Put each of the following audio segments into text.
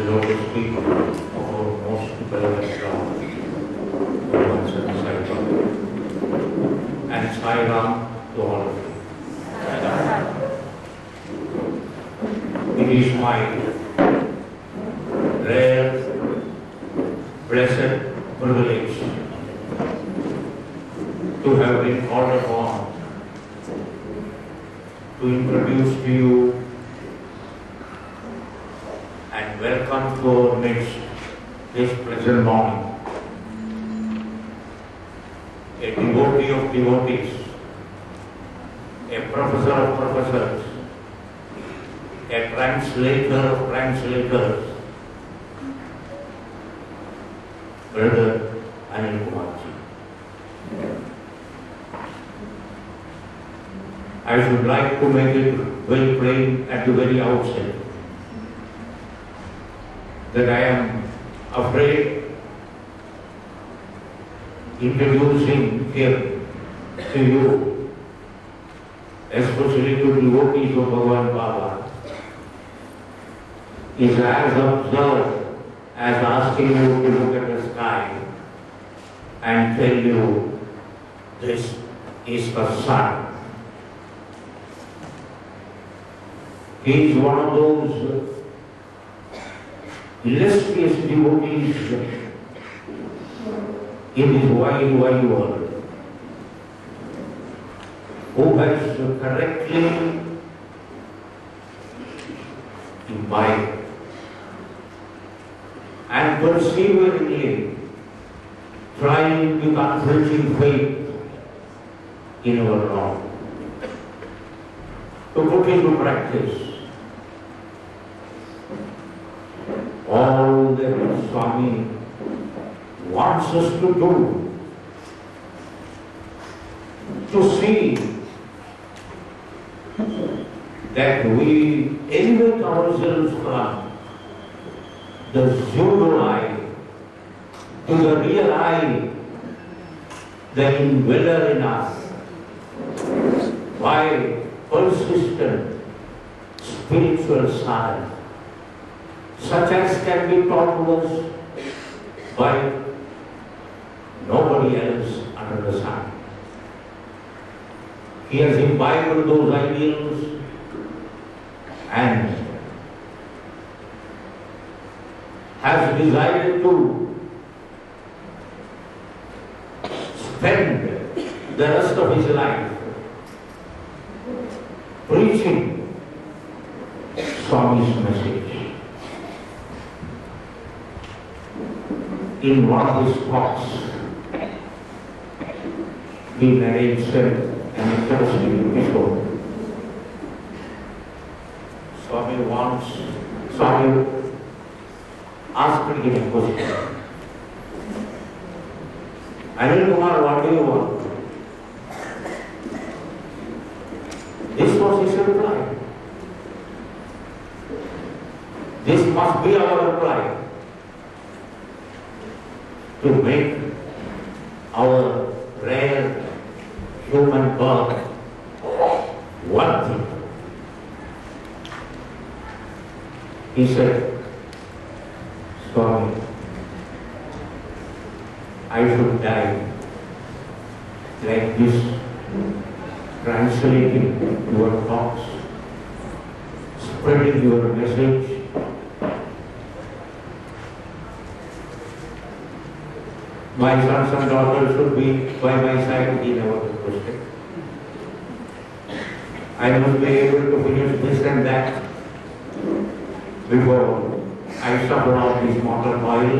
so to speak, of our most beloved Lord, Bhagavan Sai Baba. And Sai Ram to all of you. It is my rare, blessed privilege to have been called upon to introduce to you and welcome to our midst this pleasant morning a devotee of devotees, a professor of professors, a translator of translators, Brother Anil Kumarji. I should like to make it very plain at the very outset that I am afraid introducing him to you, especially to devotees of Bhagavan Baba, is as absurd as asking you to look at the sky and tell you this is the sun. He is one of those illustrious devotees in this wide world who has correctly imbibed and perseveringly trying with unflinching faith in our Lord to put into practice all that Swami wants us to do, to see that we elevate ourselves from the pseudo I to the real I, the indweller in us, by persistent spiritual sadhana, such as can be taught to us by nobody else under the sun. He has imbibed those ideals and has decided to spend the rest of his life preaching Swami's message. In one of his talks, he narrates an interesting episode. Swami asked him a question. Anil Kumar, what do you want? This was his reply. This must be our reply to make our rare human birth worthy. He said, Swami, I should die like this, translating your thoughts, spreading your message. My sons and daughters should be by my side, he never requested. I must be able to finish this and that before I suffer out this mortal coil.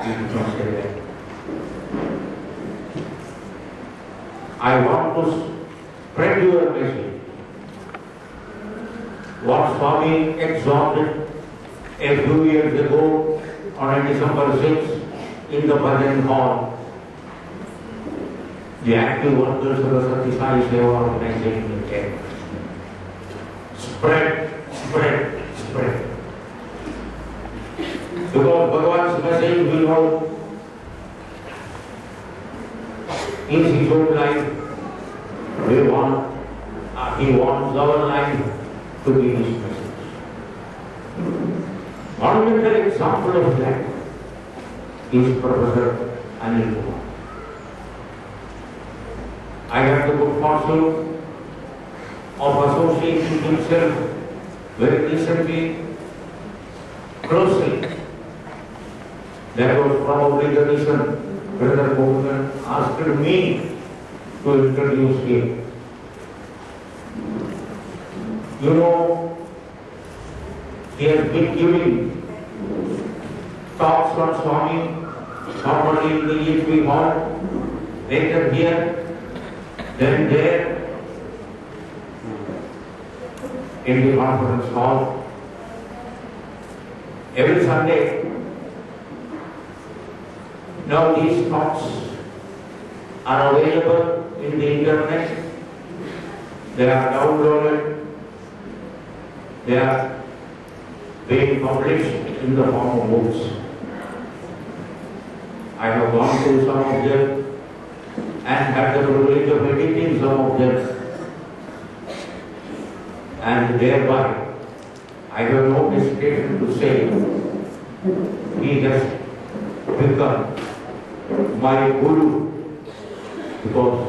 He did not say that. I want to spread your message. What Swami exhorted a few years ago on December 6th, in the Bhajan Hall, the active workers of the Satya Sai Seva organization in Kerala. Spread. Because Bhagavan's message we know in his own life, he wants our life to be his message. monumental example of that is Professor Anil Kumar. I have the good fortune of associating himself very recently, closely. That was probably the reason Brother Mohan asked me to introduce him. You know, he has been giving talks on Swami, normally in the EHV hall, later here, then there, in the conference hall, every Sunday. Now these talks are available in the internet, they are downloaded, they are being published in the form of books. I have gone through some of them and had the privilege of editing some of them. And thereby, I have no hesitation to say, he has become my guru, because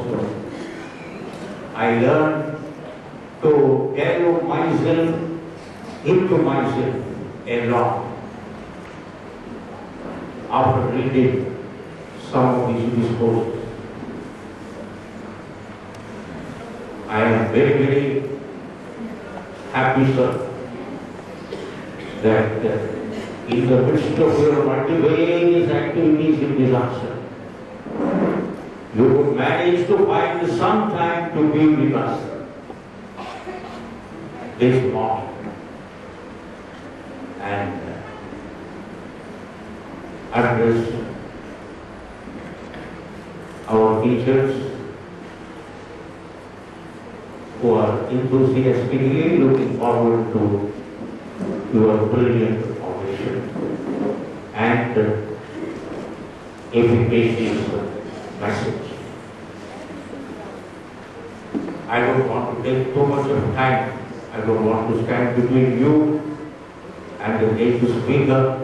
I learned to value myself into myself a lot after reading some of his discourses. I am very, very happy, sir, that in the midst of your multivarious activities in disaster, you would manage to find some time to be with us this morning. And address our teachers who are enthusiastically looking forward to your brilliant audition and efficacious message. I don't want to take too much of time. I don't want to stand between you and the native speaker.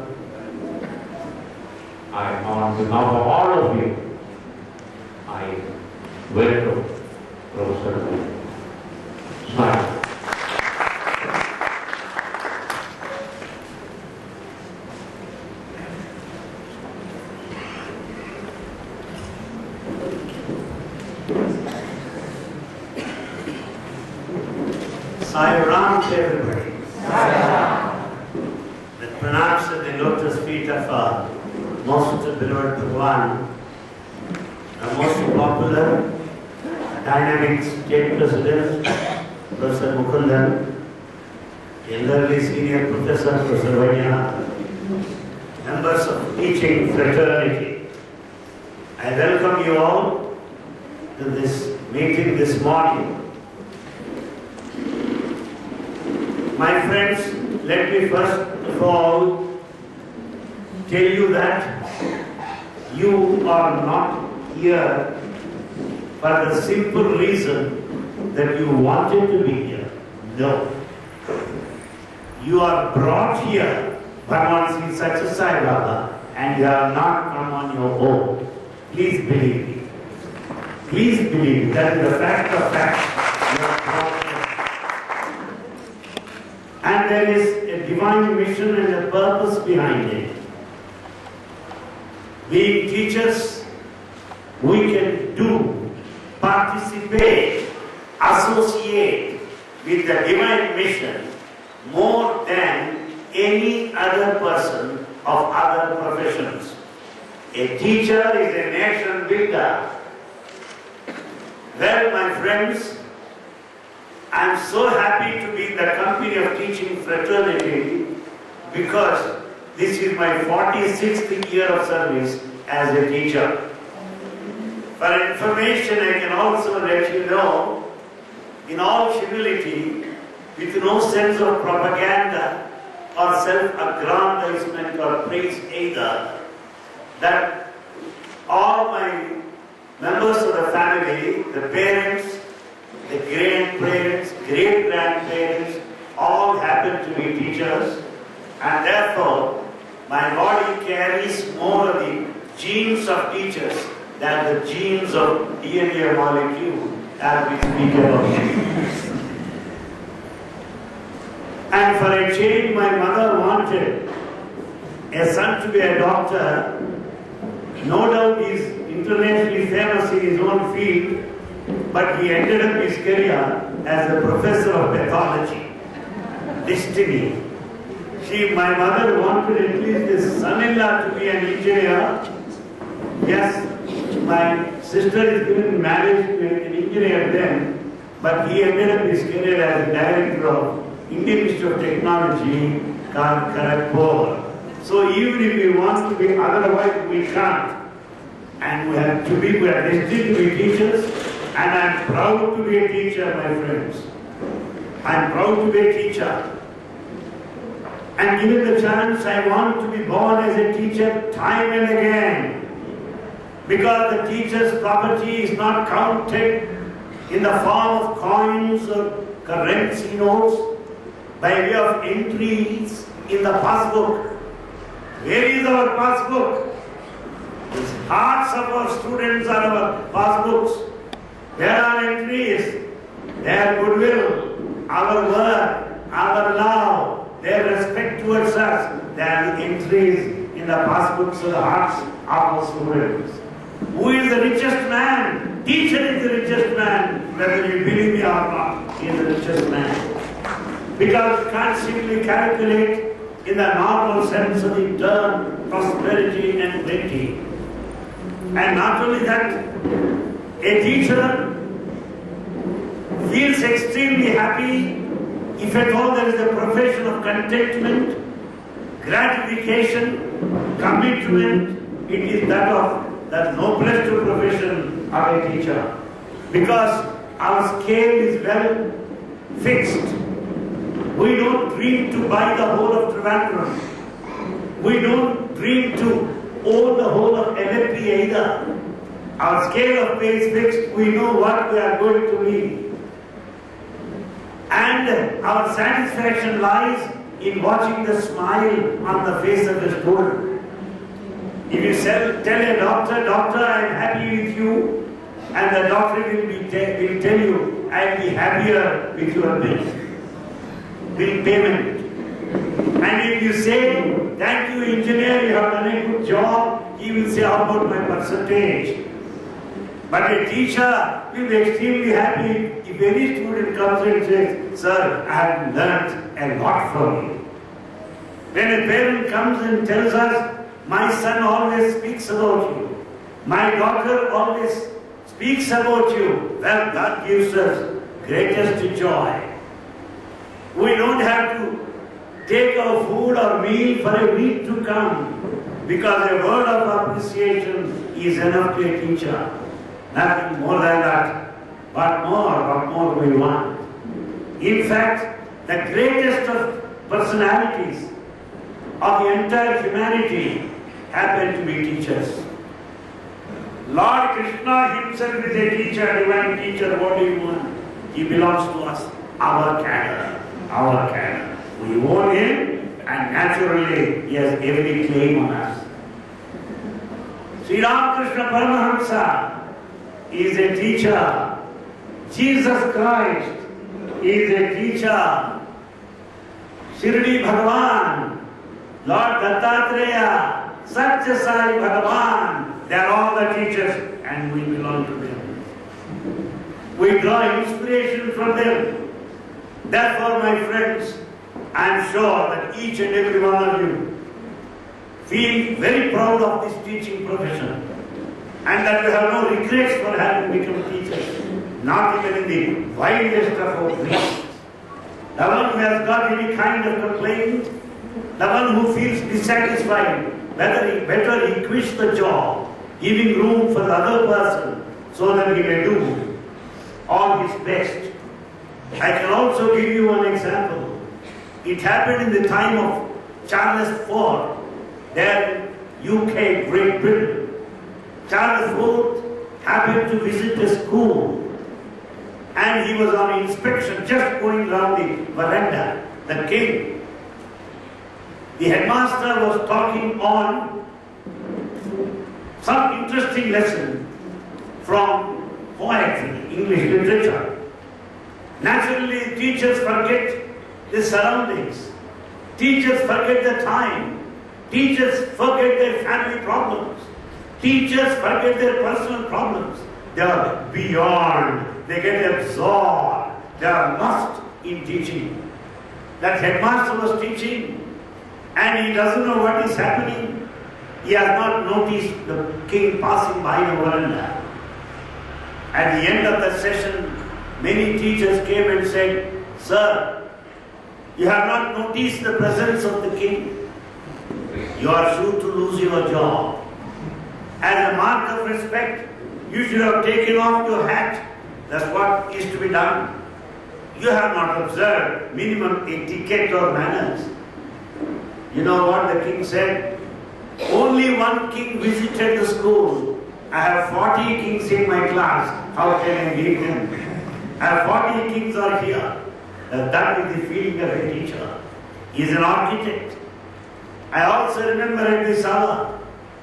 On behalf of all of you, I welcome Professor Swami. Sai Ram to everybody. That pronounced at the lotus feet of our most beloved Bhagavan, our most popular, dynamic state president, Professor Mukundan, elderly senior professor, Professor Vaidyanathan, members of teaching fraternity. I welcome you all to this meeting this morning. My friends, let me first of all tell you that you are not here for the simple reason that you wanted to be here. No. You are brought here Bhagavan Sri Satya Sai Baba, and you are not come on your own. Please believe me. Please believe me. That is the fact of facts. You are brought here. And there is a divine mission and a purpose behind it. Being teachers, we can do, participate, associate with the divine mission more than any other person of other professions. A teacher is a nation builder. Well, my friends, I am so happy to be in the company of teaching fraternity because this is my 46th year of service as a teacher. For information, I can also let you know, in all humility, with no sense of propaganda or self-aggrandizement or praise either, that all my members of the family, the parents, the grandparents, great-grandparents, all happen to be teachers. And therefore, my body carries more of the genes of teachers than the genes of DNA molecule as we speak about. And for a change, my mother wanted a son to be a doctor. No doubt he is internationally famous in his own field, but he ended up his career as a professor of pathology. Destiny. My mother wanted at least his son-in-law to be an engineer. Yes, my sister is given marriage to an engineer then, but he ended up his career as a director of Indian Institute of Technology, Kharagpur. So even if we want to be otherwise, we can't. And we are destined to be teachers, and I am proud to be a teacher, my friends. I am proud to be a teacher. And given the chance, I want to be born as a teacher time and again. Because the teacher's property is not counted in the form of coins or currency notes by way of entries in the passbook. Where is our passbook? The hearts of our students are our passbooks. Where are entries? Their goodwill, our work, our love, their respect towards us. They are the entries in the passbooks of the hearts of our students. Who is the richest man? Teacher is the richest man, whether you believe me or not. He is the richest man. Because you can't simply calculate in the normal sense of the term prosperity and plenty. And not only that, a teacher feels extremely happy if at all there is a profession of contentment, gratification, commitment. It is that of the noblest profession of a teacher. Because our scale is well fixed. We don't dream to buy the whole of Trivandrum. We don't dream to own the whole of LLP either. Our scale of pay is fixed. We know what we are going to be. And our satisfaction lies in watching the smile on the face of the student. If you tell a doctor, "Doctor, I am happy with you," and the doctor will tell you, "I will be happier with your bill payment." And if you say, "Thank you, engineer, you have done a good job," he will say, "How about my percentage?" But a teacher will be extremely happy if any student comes and says, "Sir, I have learnt a lot from you." When a parent comes and tells us, "My son always speaks about you, my daughter always speaks about you," well, that gives us greatest joy. We don't have to take our food or meal for a week to come, because a word of appreciation is enough to a teacher. Nothing more than that. What more we want? In fact, the greatest of personalities of the entire humanity happen to be teachers. Lord Krishna himself is a teacher, divine teacher. What do you want? He belongs to us, our cadre, our cadre. We own him, and naturally he has every claim on us. Sri Ramakrishna Paramahamsa is a teacher. Jesus Christ is a teacher. Shirdi Bhagavan, Lord Dattatreya, Satya Sai Bhagavan, they are all the teachers, and we belong to them. We draw inspiration from them. Therefore, my friends, I am sure that each and every one of you feel very proud of this teaching profession, and that we have no regrets for having become teachers, not even in the wildest of our dreams. The one who has got any kind of complaint, the one who feels dissatisfied, whether he quits the job, giving room for the other person so that he may do all his best. I can also give you one example. It happened in the time of Charles IV, there in UK, Great Britain. Charles IV happened to visit a school, and he was on inspection, just going around the veranda. The king The headmaster was talking on some interesting lesson from poetry, English literature. Naturally, teachers forget the surroundings. Teachers forget the time. Teachers forget their family problems. Teachers forget their personal problems. They are beyond. They get absorbed. They are lost in teaching. That headmaster was teaching and he doesn't know what is happening. He has not noticed the king passing by the veranda. At the end of the session, many teachers came and said, "Sir, you have not noticed the presence of the king. You are sure to lose your job. As a mark of respect, you should have taken off your hat. That's what is to be done. You have not observed minimum etiquette or manners." You know what the king said? "Only one king visited the school. I have 40 kings in my class. How can I leave him? I have 40 kings are here." That is the feeling of a teacher. He is an architect. I also remember at this hour,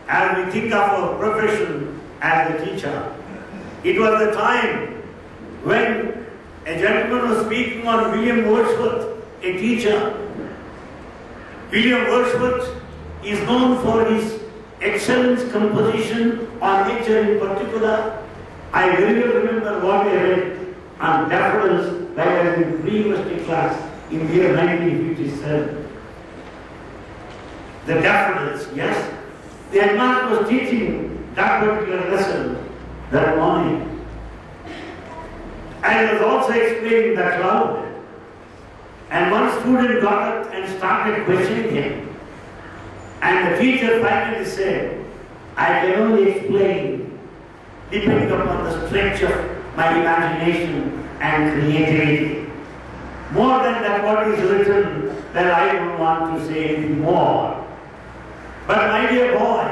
as we think of our profession as a teacher, it was the time when a gentleman was speaking on William Wordsworth, a teacher. William Wordsworth is known for his excellent composition on nature in particular. I very well remember what I read on daffodils when I was in pre-university class in the year 1957. The daffodils, yes. The headmaster was teaching that particular lesson that morning. And he was also explaining the cloud. And one student got up and started questioning him. And the teacher finally said, "I can only explain depending upon the stretch of my imagination and creativity. More than that, what is written, that I don't want to say anything more. But my dear boy,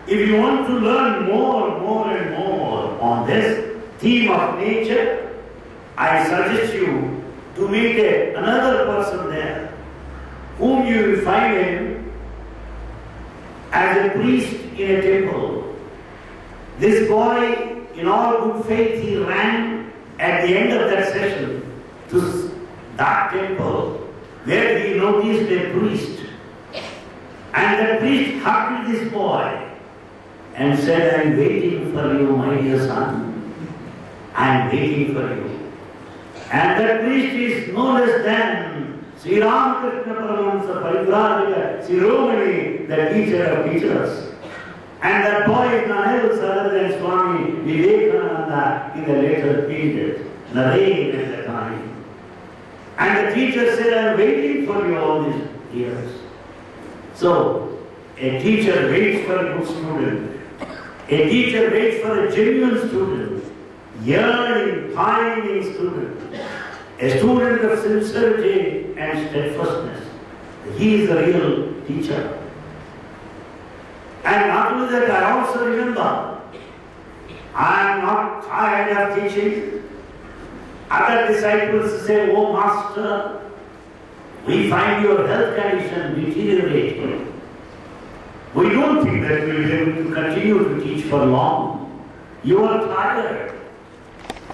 if you want to learn more and more on this theme of nature, I suggest you to meet another person there, whom you will find him as a priest in a temple. This boy, in all good faith, he ran at the end of that session to that temple where he noticed a priest. And the priest hugged this boy and said, "I am waiting for you, my dear son. I am waiting for you." And the priest is no less than Sri Ramakrishna Paramahamsa Parivrajaka Shiromani, the teacher of teachers. And that boy is none else other than Swami Vivekananda in the later period, Narayan at the time. And the teacher said, "I am waiting for you all these years." So, a teacher waits for a good student. A teacher waits for a genuine student, yearning, pining student. A student of sincerity and steadfastness. He is the real teacher. And not only that, I also remember, I am not tired of teaching. Other disciples say, "Oh Master, we find your health condition deteriorating. We don't think that we will be able to continue to teach for long. You are tired.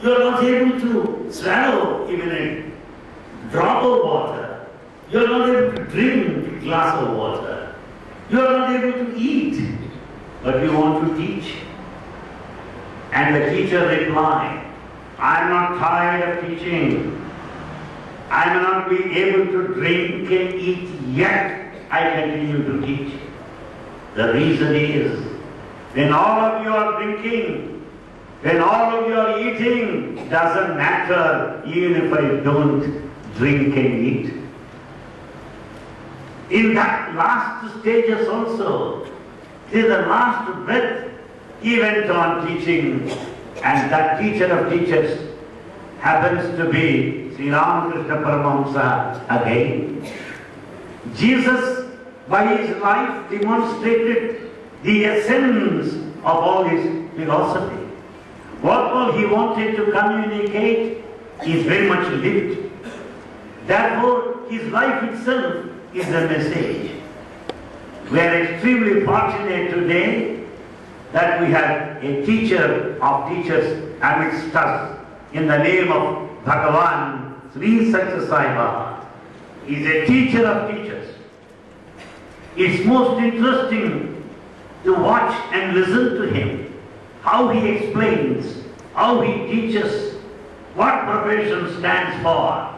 You are not able to swallow even a drop of water. You are not able to drink a glass of water. You are not able to eat, but you want to teach." And the teacher replied, "I am not tired of teaching. I may not be able to drink and eat, yet I continue to teach. The reason is, when all of you are drinking, when all of you are eating, doesn't matter even if I don't drink and eat." In that last stages also, till the last breath, he went on teaching, and that teacher of teachers happens to be Sri Ramakrishna Paramahamsa again. Jesus, by his life, demonstrated the essence of all his philosophy. What all he wanted to communicate is very much lived. Therefore, his life itself is the message. We are extremely fortunate today that we have a teacher of teachers amidst us in the name of Bhagavan Sri Satya Sai Baba. He is a teacher of teachers. It's most interesting to watch and listen to him, how he explains, how he teaches, what profession stands for.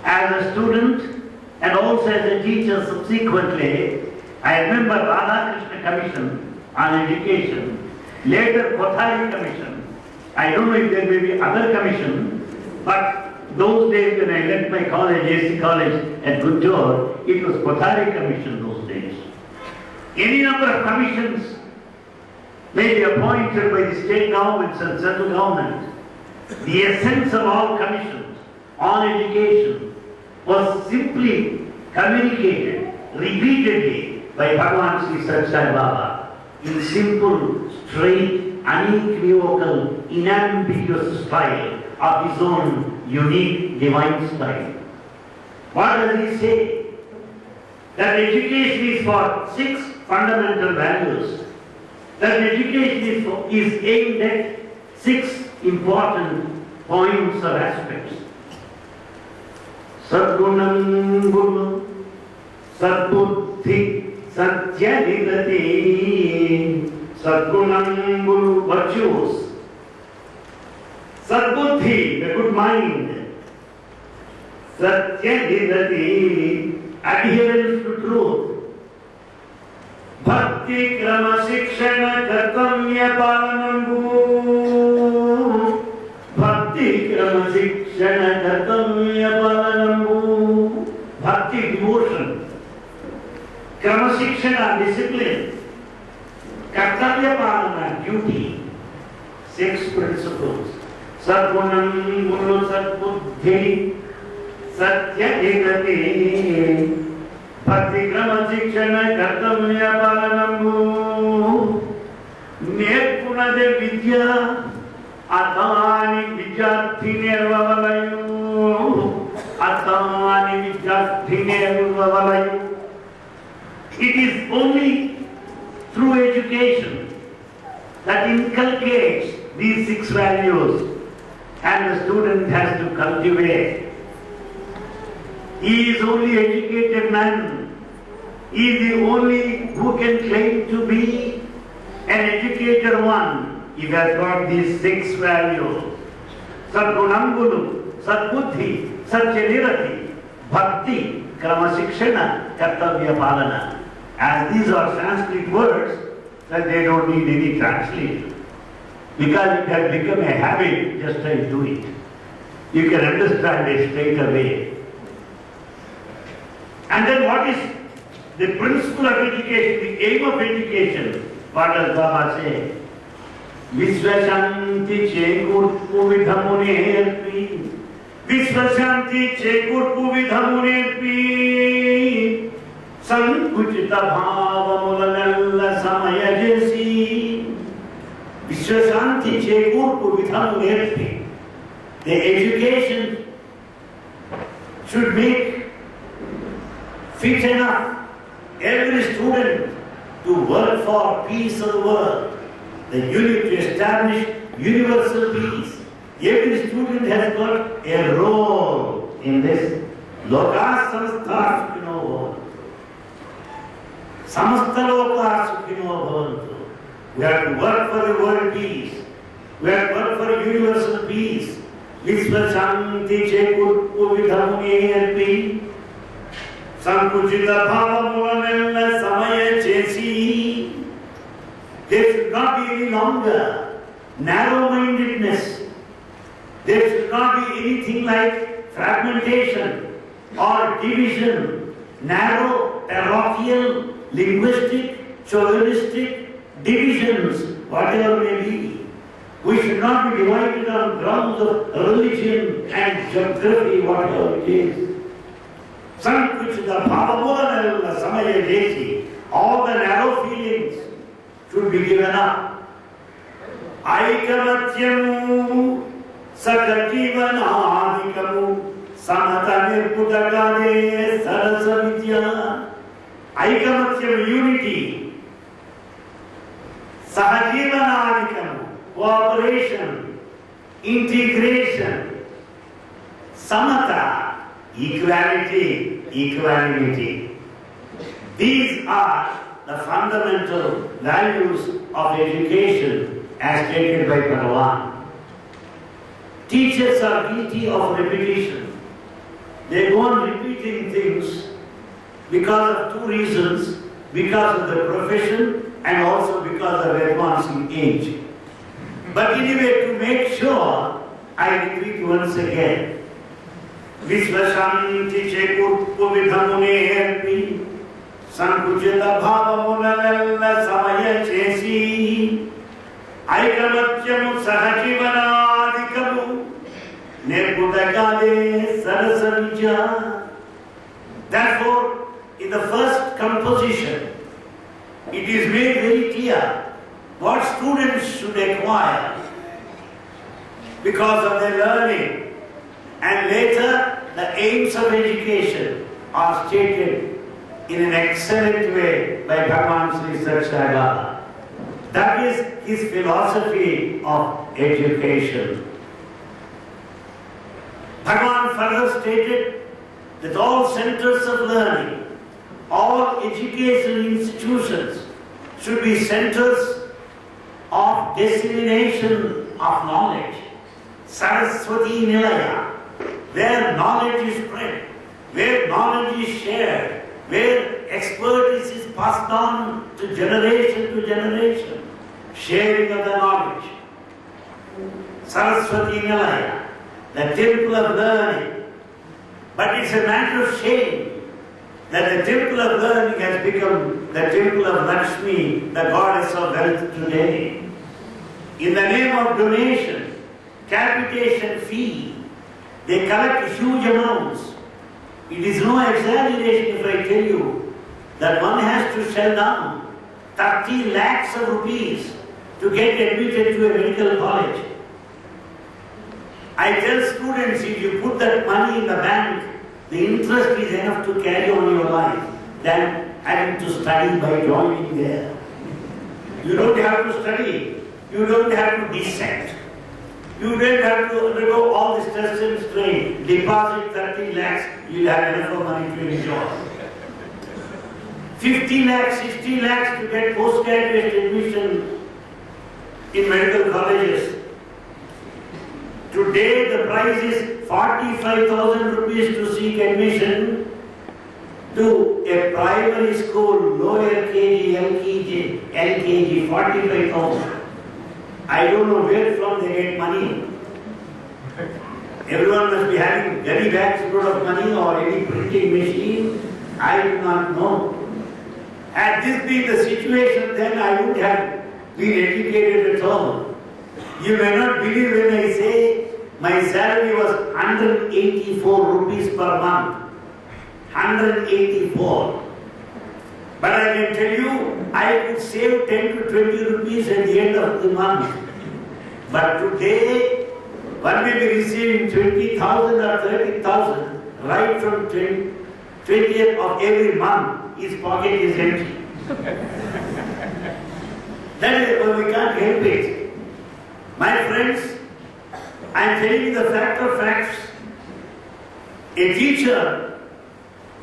As a student and also as a teacher subsequently, I remember Radhakrishna Commission on Education, later Kothari Commission. I don't know if there may be other commission, but those days when I left my college, AC College at Guntur, it was Kothari Commission those days. Any number of commissions may be appointed by the state governments and central government. The essence of all commissions on education was simply communicated repeatedly by Bhagavan Sri Satya Sai Baba in simple, straight, unequivocal, unambiguous style of his own unique divine style. What does he say? That education is for 6 fundamental values. That education is aimed at 6 important points or aspects. Sadgunam Guru, Sadbuddhi, Satyadidati. Sadgunam Guru, virtues. Sadbuddhi, the good mind. Satyadidati, adherence to truth. Bhakti Krama Shikshana Kartamya Palanambu. Bhakti Krama Shikshana Kartamya Palanambu. Bhakti, devotion. Krama Shikshana, discipline. Kartamya Palana, duty. 6 principles. Sadgunam Guru Sadbuddhi Satyadidati. Bhakti Krama Shikshana Kartamya Palanambu. Nerpunade Vidya Atani Vidyarthine Vavalayu. Atani Vidyarthine Vavalayu. It is only through education that inculcates these 6 values, and the student has to cultivate. He is only educated man. He is the only who can claim to be an educated one if he has got these 6 values. Sadgunam Guru, Sadbuddhi, Satyadidati, Bhakti, Krama Shikshana, Kartavya Palana. As these are Sanskrit words, that they don't need any translation. Because it has become a habit, just try to do it. You can understand it straight away. And then what is the principle of education, the aim of education? What does Baba say? Vishwashanti Chekurpu Vidhamunerpi. Vishwashanti Chekurpu Vidhamunerpi. Sankuchita Bhava Mulanalla Samaya Jesi. Vishwashanti Chekurpu Vidhamunerpi. The education should make fit enough every student to work for peace of the world, the unit to establish universal peace. Every student has got a role in this. Loka samastha sukhino bhavantu. Samasta loka sukhino bhavantu. We have to work for the world peace. We have to work for universal peace. Vishwa Shanti Chekurpu Vidhamunerpi. Sankuchita Bhava Mulanella Samaya Chesi. There should not be any longer narrow-mindedness. There should not be anything like fragmentation or division, narrow, parochial, linguistic, chauvinistic divisions, whatever may be. We should not be divided on grounds of religion and geography, whatever it is. Sankuchita Bhavamulanella Samaya Desi. All the narrow feelings should be given up. Aikamatyamu Sakajivanadikamu Samata Nirputakade Sarasa Vidya. Aikamathyam, unity. Sahajivanadikam, cooperation, integration. Samata, equality, equanimity. These are the fundamental values of education as stated by Bhagavan. Teachers are guilty of repetition. They go on repeating things because of two reasons, because of the profession and also because of advancing age. But anyway, to make sure, I repeat once again, Vishvashanti Chekur Puvidhamune Herpi Sankuchita Bhavamunalella Samaya Chesi Aikamatyamu Sahajivanadikamu Nepudakade Sarasavija. Therefore, in the first composition, it is made very clear what students should acquire because of their learning. And later, the aims of education are stated in an excellent way by Bhagavan Sri Saksai. That is his philosophy of education. Bhagavan further stated that all centers of learning, all educational institutions should be centers of dissemination of knowledge. Saraswati Nilaya, where knowledge is spread, where knowledge is shared, where expertise is passed on to generation, sharing of the knowledge. Saraswati Nilaya, the temple of learning. But it's a matter of shame that the temple of learning has become the temple of Lakshmi, the goddess of wealth today. In the name of donation, capitation fee, they collect huge amounts. It is no exaggeration if I tell you that one has to shell down 30 lakhs of rupees to get admitted to a medical college. I tell students, if you put that money in the bank, the interest is enough to carry on your life than having to study by joining there. You don't have to study. You don't have to dissect. You don't have to undergo all this test and strain. Deposit 30 lakhs, you'll have enough money to enjoy. 50 lakhs, 60 lakhs to get postgraduate admission in medical colleges. Today the price is 45,000 rupees to seek admission to a primary school, lower KG, LKG, 45,000. I don't know where from they get money. Everyone must be having very bags full of money or any printing machine. I do not know. Had this been the situation, then I would have been educated at all. You may not believe when I say my salary was 184 rupees per month. 184. But I can tell you, I could save 10 to 20 rupees at the end of the month. But today, one may be receiving 20,000 or 30,000 right from 20th of every month. His pocket is empty. That is why we can't help it. My friends, I am telling you the fact of facts. A teacher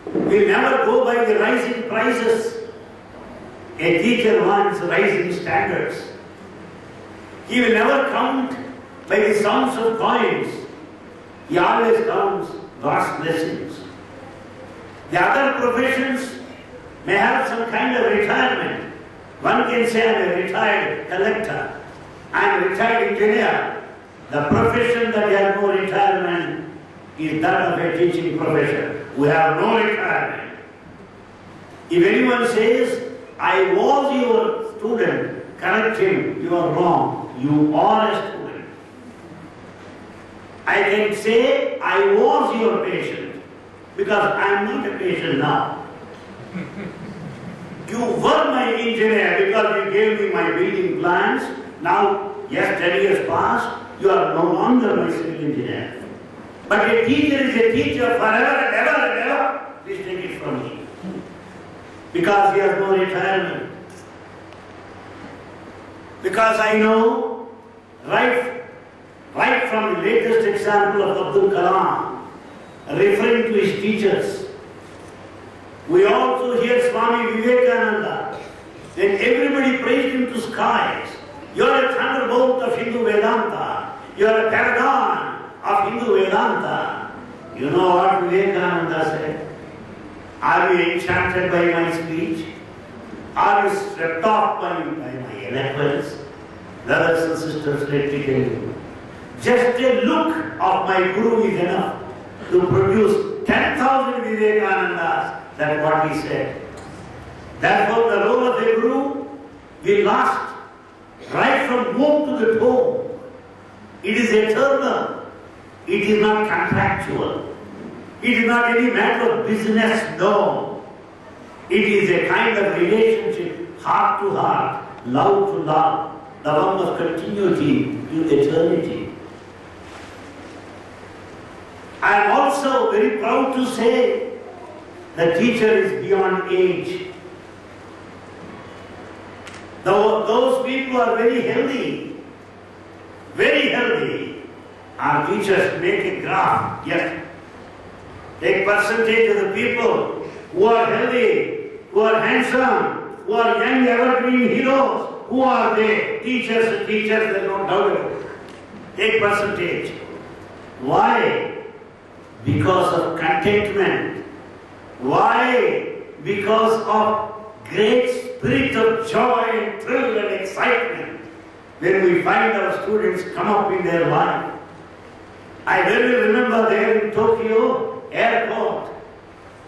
will never go by the rising prices. A teacher wants rising standards. He will never count by the sounds of coins. He always counts God's blessings. The other professions may have some kind of retirement. One can say, I am a retired collector, I am a retired engineer. The profession that has no retirement is that of a teaching profession. We have no retirement. If anyone says, I was your student, correct him, you are wrong. You are a student. I can say, I was your patient, because I am not a patient now. You were my engineer because you gave me my building plans. Now, yes, 10 years passed, you are no longer my civil engineer. But a teacher is a teacher forever and ever and ever. Please take it from me. because he has no retirement. Because I know, right from the latest example of Abdul Kalam, referring to his teachers, we also hear Swami Vivekananda, then everybody praised him to skies. You are a thunderbolt of Hindu Vedanta. You are a paragon of Hindu Vedanta. You know what Vivekananda said? Are you enchanted by my speech? Are you swept off by my eloquence? Brothers and sisters, let me tell you, just a look of my Guru is enough to produce 10,000 Vivekanandas. That's what he said. Therefore, the role of a Guru will last right from womb to the tomb. It is eternal. It is not contractual. It is not any matter of business, no. It is a kind of relationship, heart to heart, love to love, the one of continuity to eternity. I am also very proud to say the teacher is beyond age. Those people are very healthy. Very healthy. Our teachers make a graph. Yes. Take percentage of the people who are healthy, who are handsome, who are young evergreen heroes. Who are they? Teachers and teachers, there is no doubt about it. Take percentage. Why? Because of contentment. Why? Because of great spirit of joy and thrill and excitement when we find our students come up in their life. I really remember there in Tokyo airport,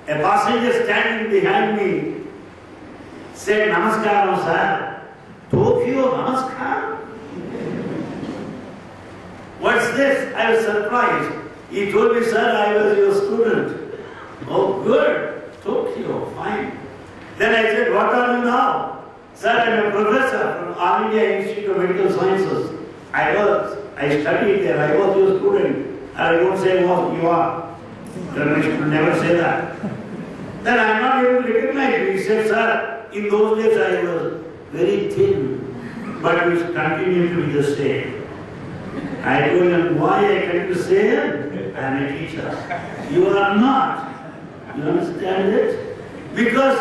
a passenger standing behind me said, "Namaskaram, sir." Tokyo, namaskar? What's this? I was surprised. He told me, "Sir, I was your student." "Oh, good. Tokyo, fine." Then I said, "What are you now?" "Sir, I am a professor from All India Institute of Medical Sciences. I studied there. I was your student." I don't say, "Oh, you are." Then I should never say that. Then I am not able to recognize you. He said, "Sir, in those days I was very thin, but we continue to be the same." I told him, "Why I came to say it? I am a teacher." "You are not." You understand it? Because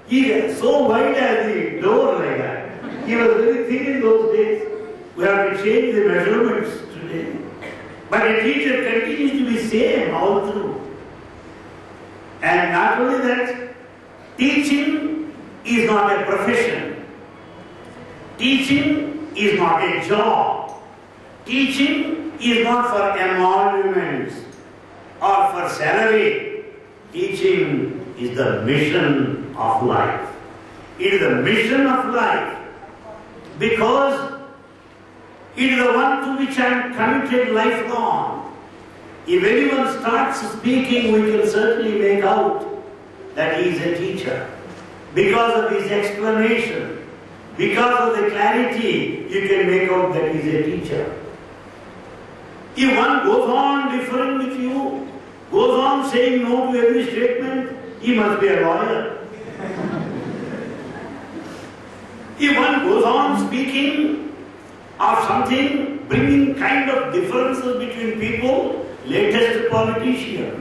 he is so wide as the door like that. He was very thin in those days. We have to change the measurements today. But a teacher continues to be same all through. And not only that, teaching is not a profession. Teaching is not a job. Teaching is not for emoluments or for salary. Teaching is the mission of life. It is the mission of life because it is the one to which I am committed lifelong. If anyone starts speaking, we can certainly make out that he is a teacher. Because of his explanation, because of the clarity, you can make out that he is a teacher. If one goes on differing with you, goes on saying no to every statement, he must be a lawyer. If one goes on speaking of something, bringing kind of differences between people, latest politician.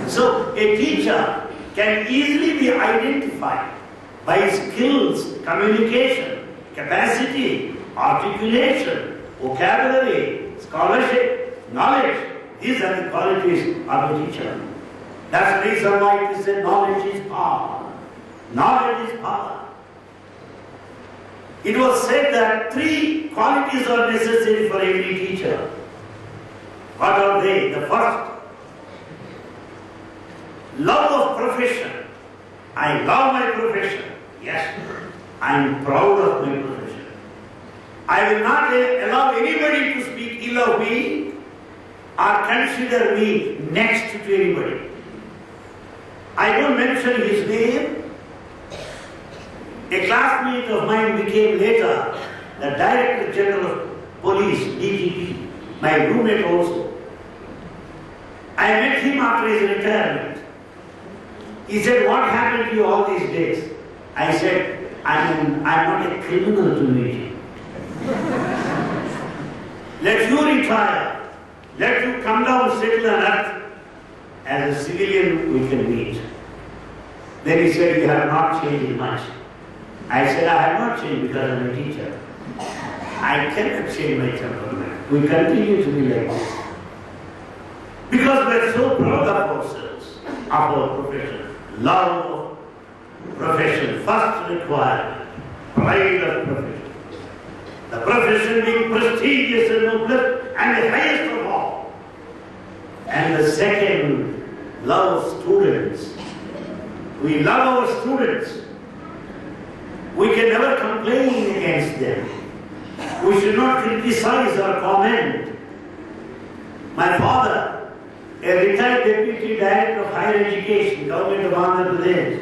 So a teacher can easily be identified by skills, communication, capacity, articulation, vocabulary, scholarship, knowledge. These are the qualities of a teacher. That's the reason why it is said knowledge is power. Knowledge is power. It was said that 3 qualities are necessary for every teacher. What are they? The first, love of profession. I love my profession. Yes, I am proud of my profession. I will not allow anybody to speak ill of me or consider me next to anybody. I don't mention his name. A classmate of mine became later the Director General of Police, DGP, my roommate also. I met him after his retirement. He said, what happened to you all these days? I said, I'm not a criminal to meet you. Let you retire. Let you come down, settle on earth. As a civilian, we can meet. Then he said, you have not changed much. I said, I have not changed because I'm a teacher. I cannot change my temperament. We continue to be like this. Because we are so proud of ourselves, of our profession. Love of profession, first requirement. Pride of profession. The profession being prestigious and noble and the highest of all. And the second, love students. We love our students. We can never complain against them. We should not criticize or comment. My father, a retired Deputy Director of Higher Education, Government of Andhra Pradesh,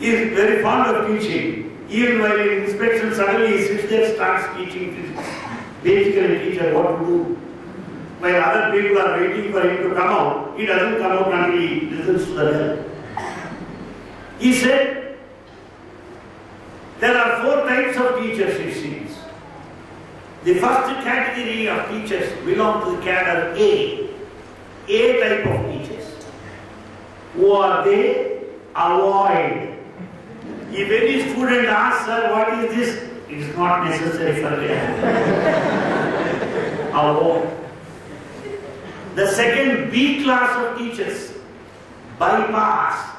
is very fond of teaching. Even while in inspection, suddenly he sits there, starts teaching physics. Basically, teacher what to do. While other people are waiting for him to come out, he doesn't come out until he listens to the bell. He said, there are 4 types of teachers, it seems. The first category of teachers belong to the cadre A. A type of teachers. Who are they? Avoid. If any student asks, sir, what is this? It is not necessary for them. Avoid. The second B class of teachers. Bypass.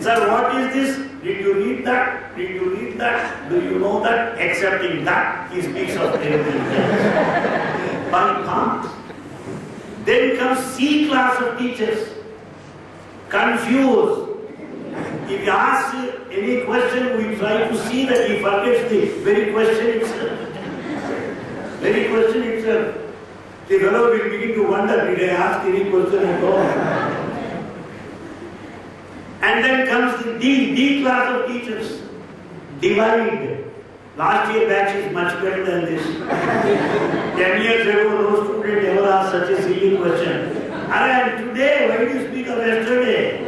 Sir, what is this? Did you read that? Did you read that? Do you know that? Accepting that, he speaks of everything else. Bypass. Then comes C class of teachers. Confused. If you ask any question, we try to see that he forgets the very question itself. Very question itself. The fellow will begin to wonder, did I ask any question at all? And then comes the D class of teachers. Divide. Last year batch is much better than this. 10 years ago, no student ever asked such a silly question. And today, why do you speak of yesterday?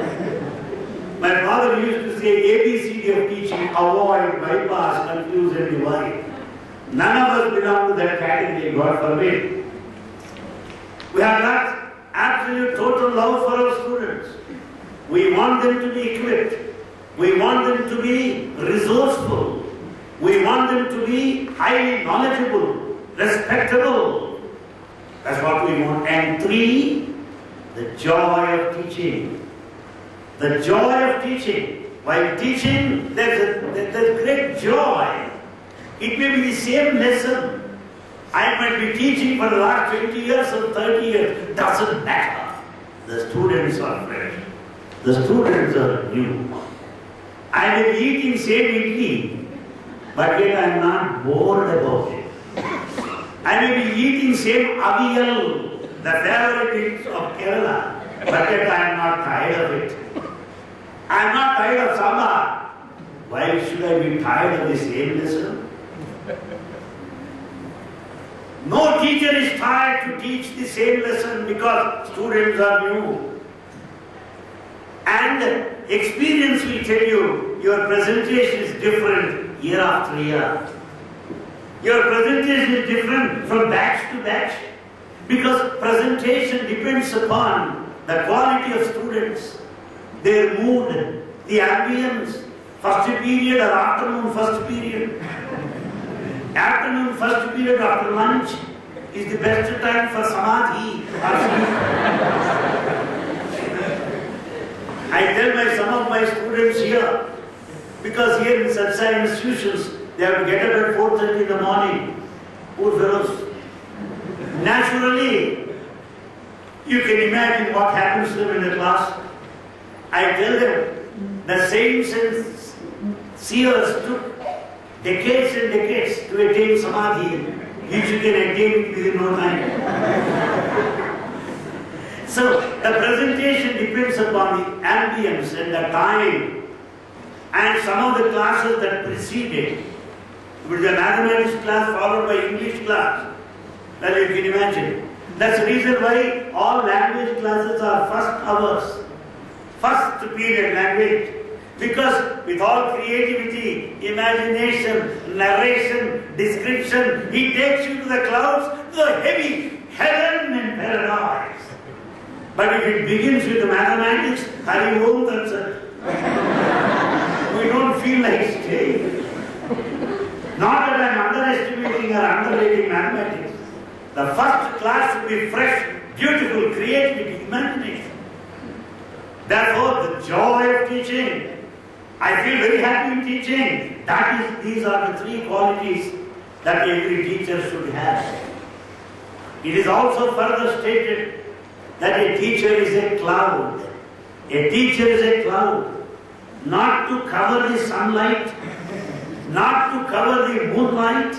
My father used to say ABCD of teaching, avoid, bypass, confuse and divide. None of us belong to that category, God forbid. We have got absolute total love for our students. We want them to be equipped. We want them to be resourceful. We want them to be highly knowledgeable, respectable. That's what we want. And 3, the joy of teaching. The joy of teaching. While teaching, there's great joy. It may be the same lesson. I might be teaching for the last 20 years or 30 years. Doesn't matter. The students are fresh. The students are new. I may be eating same idli, but yet I am not bored about it. I may be eating same aviyal, the favorite dish of Kerala, but yet I am not tired of it. I am not tired of sambar. Why should I be tired of the same lesson? No teacher is tired to teach the same lesson because students are new. And experience will tell you your presentation is different year after year. Your presentation is different from batch to batch because presentation depends upon the quality of students, their mood, the ambience, first period or afternoon first period. Afternoon first period after lunch is the best time for samadhi or sleep. I tell some of my students here, because here in such institutions, they have to get up at 4:30 in the morning. Poor fellows. Naturally, you can imagine what happens to them in the class. I tell them, the saints and seers took decades and decades to attain samadhi, which you can attain within no time. So, the presentation depends upon the ambience and the time. And some of the classes that preceded, with the mathematics class followed by English class, well, you can imagine. That's the reason why all language classes are first hours. first period language. Because with all creativity, imagination, narration, description, he takes you to the clouds, to the heavy heaven and paradise. But if it begins with the mathematics, Hari Om Tatsat, we don't feel like staying. Not that I am underestimating or underrating mathematics. The first class should be fresh, beautiful, creativity, imagination. Therefore, the joy of teaching. I feel very happy in teaching. These are the three qualities that every teacher should have. It is also further stated that a teacher is a cloud. A teacher is a cloud. Not to cover the sunlight, not to cover the moonlight.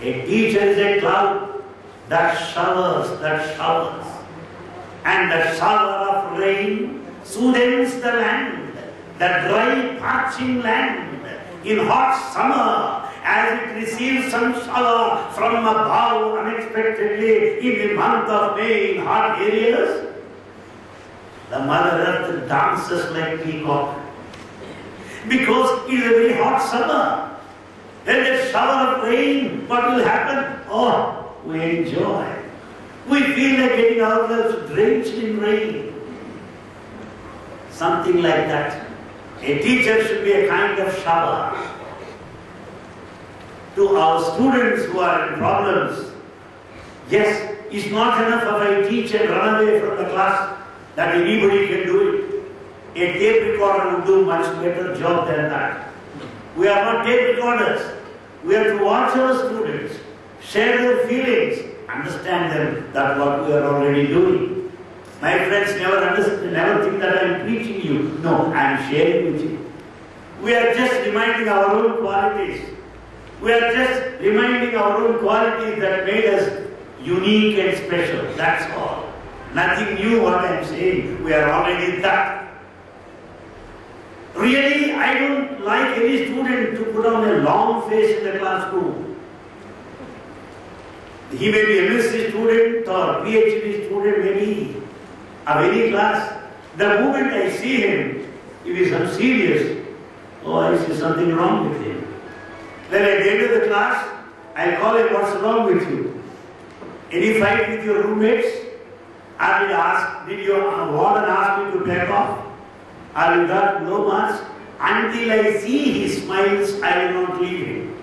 A teacher is a cloud that showers. And the shower of rain soothes the land. The dry, parching land in hot summer, as it receives some shower from above unexpectedly in the month of May in hot areas, the Mother Earth dances like peacock. Because it is a very hot summer. Then the shower of rain, what will happen? Oh, we enjoy. We feel like getting ourselves drenched in rain. Something like that. A teacher should be a kind of shower. To our students who are in problems, yes, it's not enough if I teach and run away from the class that anybody can do it. A tape recorder would do much better job than that. We are not tape recorders. We have to watch our students, share their feelings, understand them, that's what we are already doing. My friends never think that I am preaching you. No, I am sharing with you. We are just reminding our own qualities. We are just reminding our own qualities that made us unique and special. That's all. Nothing new what I am saying. We are already that. Really, I don't like any student to put on a long face in the classroom. He may be a MSc student or PhD student, maybe of any class. The moment I see him, if he is unserious, oh, I see something wrong with him. Then at the end of the class, I call him, what's wrong with you? Any fight with your roommates? I will ask, did your warden ask you to back off? I will got no marks. Until I see his smiles, I will not leave him.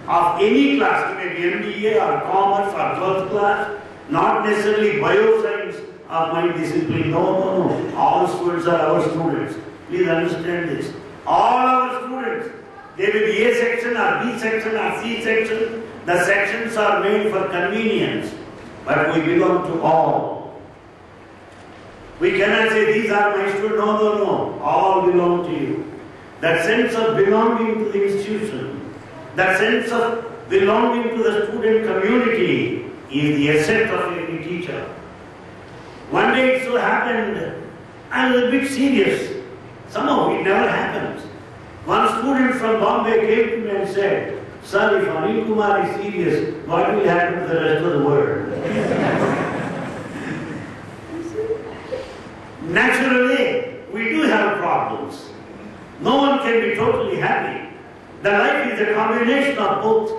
Of any class, it may be MBA or commerce or 12th class, not necessarily bioscience or my discipline. No. All students are our students. Please understand this. All our students, they will be A section or B section or C section. The sections are made for convenience, but we belong to all. We cannot say these are my students. No. All belong to you. That sense of belonging to the institution, that sense of belonging to the student community is the asset of every teacher. One day it so happened, I was a bit serious. Somehow it never happens. One student from Bombay came to me and said, "Sir, if Anil Kumar is serious, what will happen to the rest of the world?" Naturally, we do have problems. No one can be totally happy. The life is a combination of both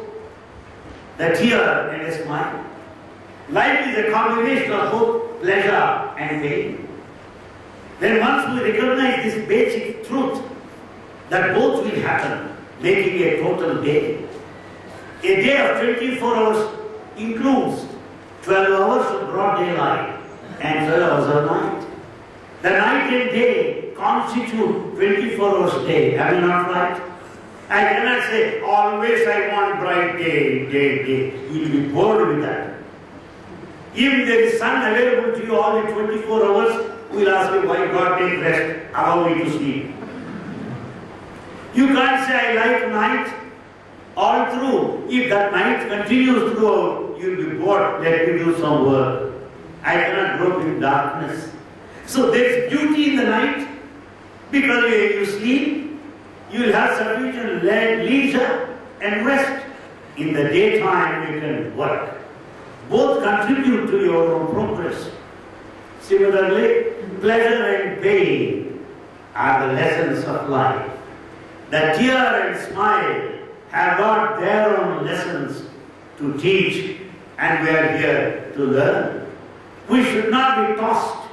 the tear and a smile. Life is a combination of both pleasure and pain. Then once we recognize this basic truth, that both will happen, making a total day. A day of 24 hours includes 12 hours of broad daylight and 12 hours of night. The night and day constitute 24 hours day. Am I not right? I cannot say, always I want bright day. You will be bored with that. If there is sun available to you all the 24 hours, we will ask you, why God take rest, allow me to sleep. You can't say, I like night all through. If that night continues throughout, you will be bored, let me do some work. I cannot grope in darkness. So there is beauty in the night, because when you sleep, you will have sufficient leisure and rest. In the daytime, you can work. Both contribute to your own progress. Similarly, pleasure and pain are the lessons of life. The tear and smile have got their own lessons to teach, and we are here to learn. We should not be tossed.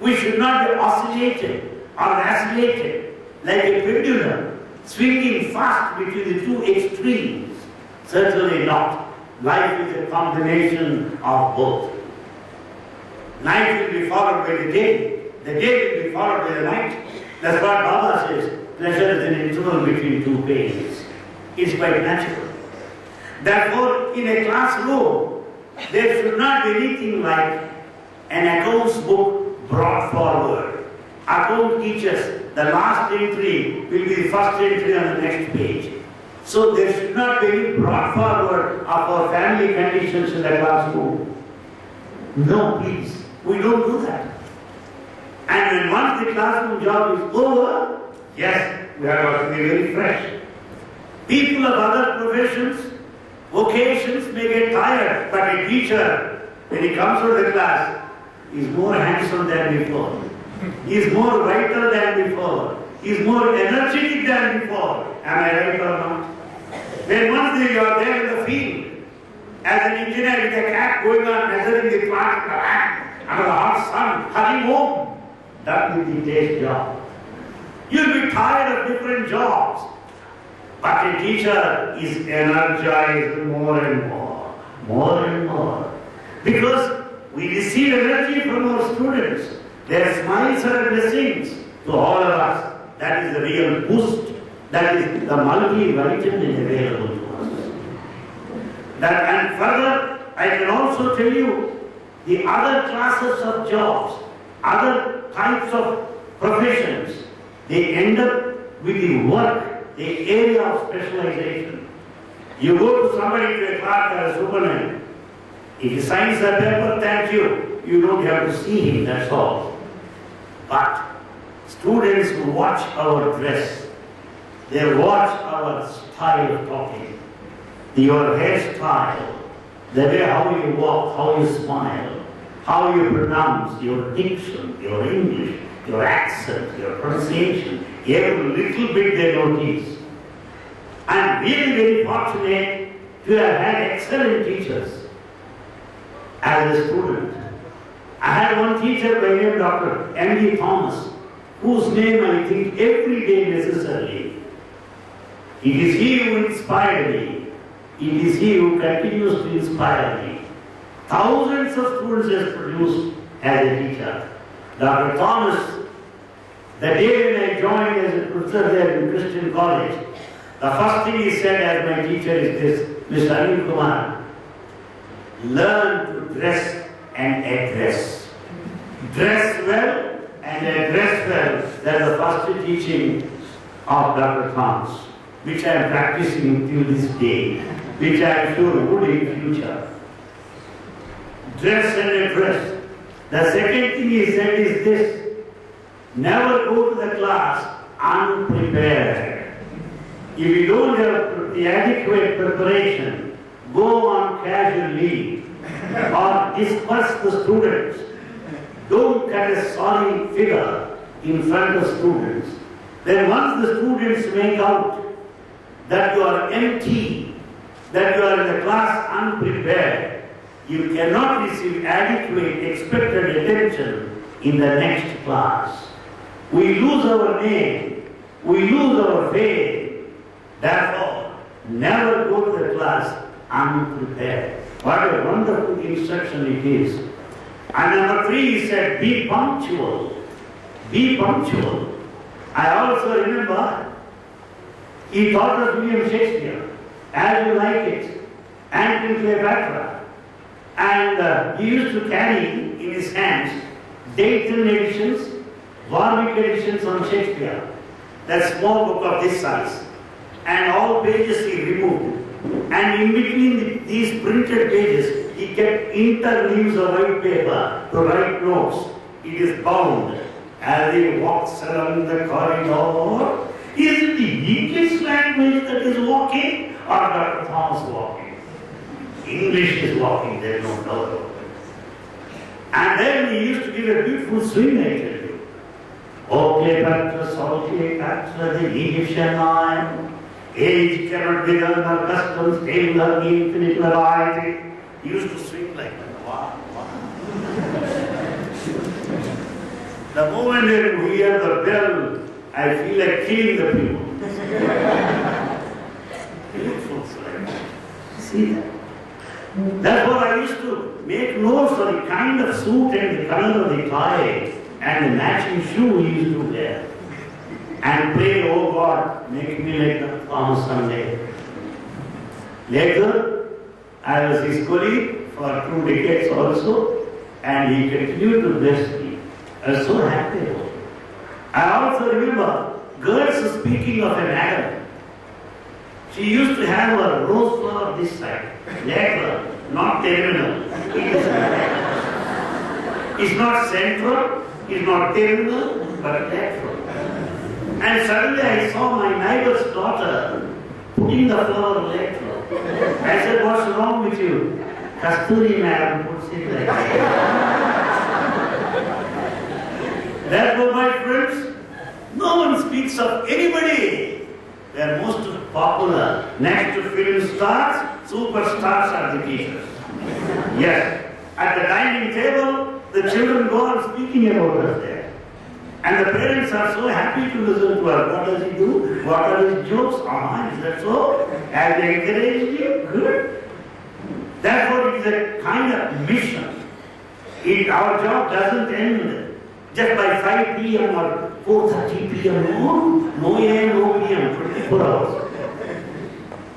We should not be oscillated or vacillated like a pendulum, swinging fast between the two extremes. Certainly not. Life is a combination of both. Night will be followed by the day will be followed by the night. That's what Baba says. Pleasure is an interval between two pains. It's quite natural. Therefore, in a classroom, there should not be anything like an accounts book brought forward. Account teachers, the last entry will be the first entry on the next page. So there should not be any brought forward of our family conditions in the classroom. No, please. We don't do that. And when once the classroom job is over, yes, we are going to be very fresh. People of other professions, vocations may get tired, but a teacher, when he comes to the class, is more handsome than before. He is more vital than before. He is more energetic than before. Am I right or not? When once you are there in the field, as an engineer with a cat going on measuring the plant in the land, under the hot sun, hurry home. That will be the day's job. You'll be tired of different jobs. But a teacher is energized more and more. Because we receive energy from our students. Their smiles are blessings to all of us. That is the real boost. That is the multivitamin available to us. And further, I can also tell you the other classes of jobs, other types of professions, they end up with the work, the area of specialization. You go to somebody to a clerk or a superintendent, if he signs the paper, thank you. You don't have to see him, that's all. But students who watch our dress, they watch our style of talking, your hairstyle, the way how you walk, how you smile, how you pronounce, your diction, your English, your accent, your pronunciation, every little bit they notice. I'm really very fortunate to have had excellent teachers as a student. I had one teacher by name Dr. M.D. Thomas, whose name I think every day necessarily. It is he who inspired me. It is he who continues to inspire me. Thousands of students has produced as a teacher. Dr. Thomas, the day when I joined as a professor there in Christian College, the first thing he said as my teacher is this, Mr. Anil Kumar, learn to dress and address. Dress well and address well. That's the first teaching of Dr. Thomas, which I am practicing till this day, which I am sure would in future. Dress and address. The second thing he said is this, never go to the class unprepared. If you don't have the adequate preparation, go on casual leave or disperse the students. Don't cut a sorry figure in front of students. Then once the students make out that you are empty, that you are in the class unprepared, you cannot receive adequate expected attention in the next class. We lose our name, we lose our faith. Therefore, never go to the class unprepared. What a wonderful instruction it is. And number 3, he said, be punctual. Be punctual. I also remember, he taught us William Shakespeare, As You Like It, and Cleopatra. And he used to carry in his hands Dayton editions, Warwick editions on Shakespeare, that small book of this size. And all pages he removed. And in between these printed pages, he kept interleaves of white paper to write notes. It is bound as he walks along the corridor. Is it the English language that is walking or Dr. Thomas walking? English is walking, there is no doubt about it. And then he used to give a beautiful swing, I tell you. Okay, Petrus, okay, Petrus, the Egyptian lion. Age cannot be done, nor customs, tame the infinite variety. He used to swing like that. Wow, wow. The moment you hear the bell, I feel like killing the people. Beautiful swing. See that? That's what I used to make notes of the kind of suit and the color of the tie and the matching shoe he used to wear. And pray, oh God, make me like the Palm Sunday. Later, I was his colleague for 2 decades also, and he continued to bless me. I was so happy. I also remember girls speaking of a madam. She used to have a rose flower this side, lateral, not terminal. It's not central, it's not terminal, but lateral. And suddenly I saw my neighbor's daughter putting the flower lateral. I said, what's wrong with you? Kasturi madam puts it like that. Therefore, my friends, no one speaks of anybody. They are most popular. Next to film stars, superstars are the teachers. Yes, at the dining table, the children go on speaking about us there. And the parents are so happy to listen to us. What does he do? What are his jokes? Ah, is that so? Have they encouraged you? Good. Therefore, it is a kind of mission. Our job doesn't end just by 5 p.m. or 4:30 p.m. No a.m., no p.m., 24 hours.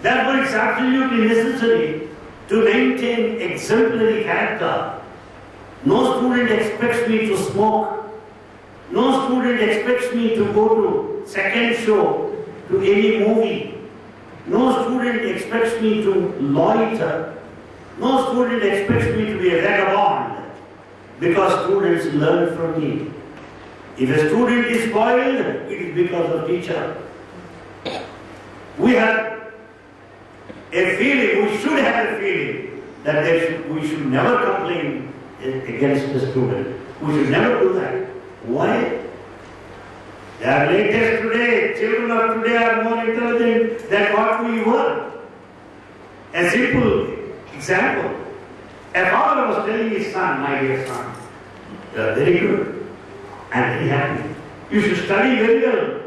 Therefore, it's absolutely necessary to maintain exemplary character. No student expects me to smoke. No student expects me to go to second show to any movie. No student expects me to loiter. No student expects me to be a vagabond, because students learn from me. If a student is spoiled, it is because of teacher. We have a feeling, we should have a feeling that we should never complain against the student. We should never do that. Why? They are latest today. Children of today are more intelligent than what we were. A simple example. A father was telling his son, my dear son, you are very good and very happy. You should study very well,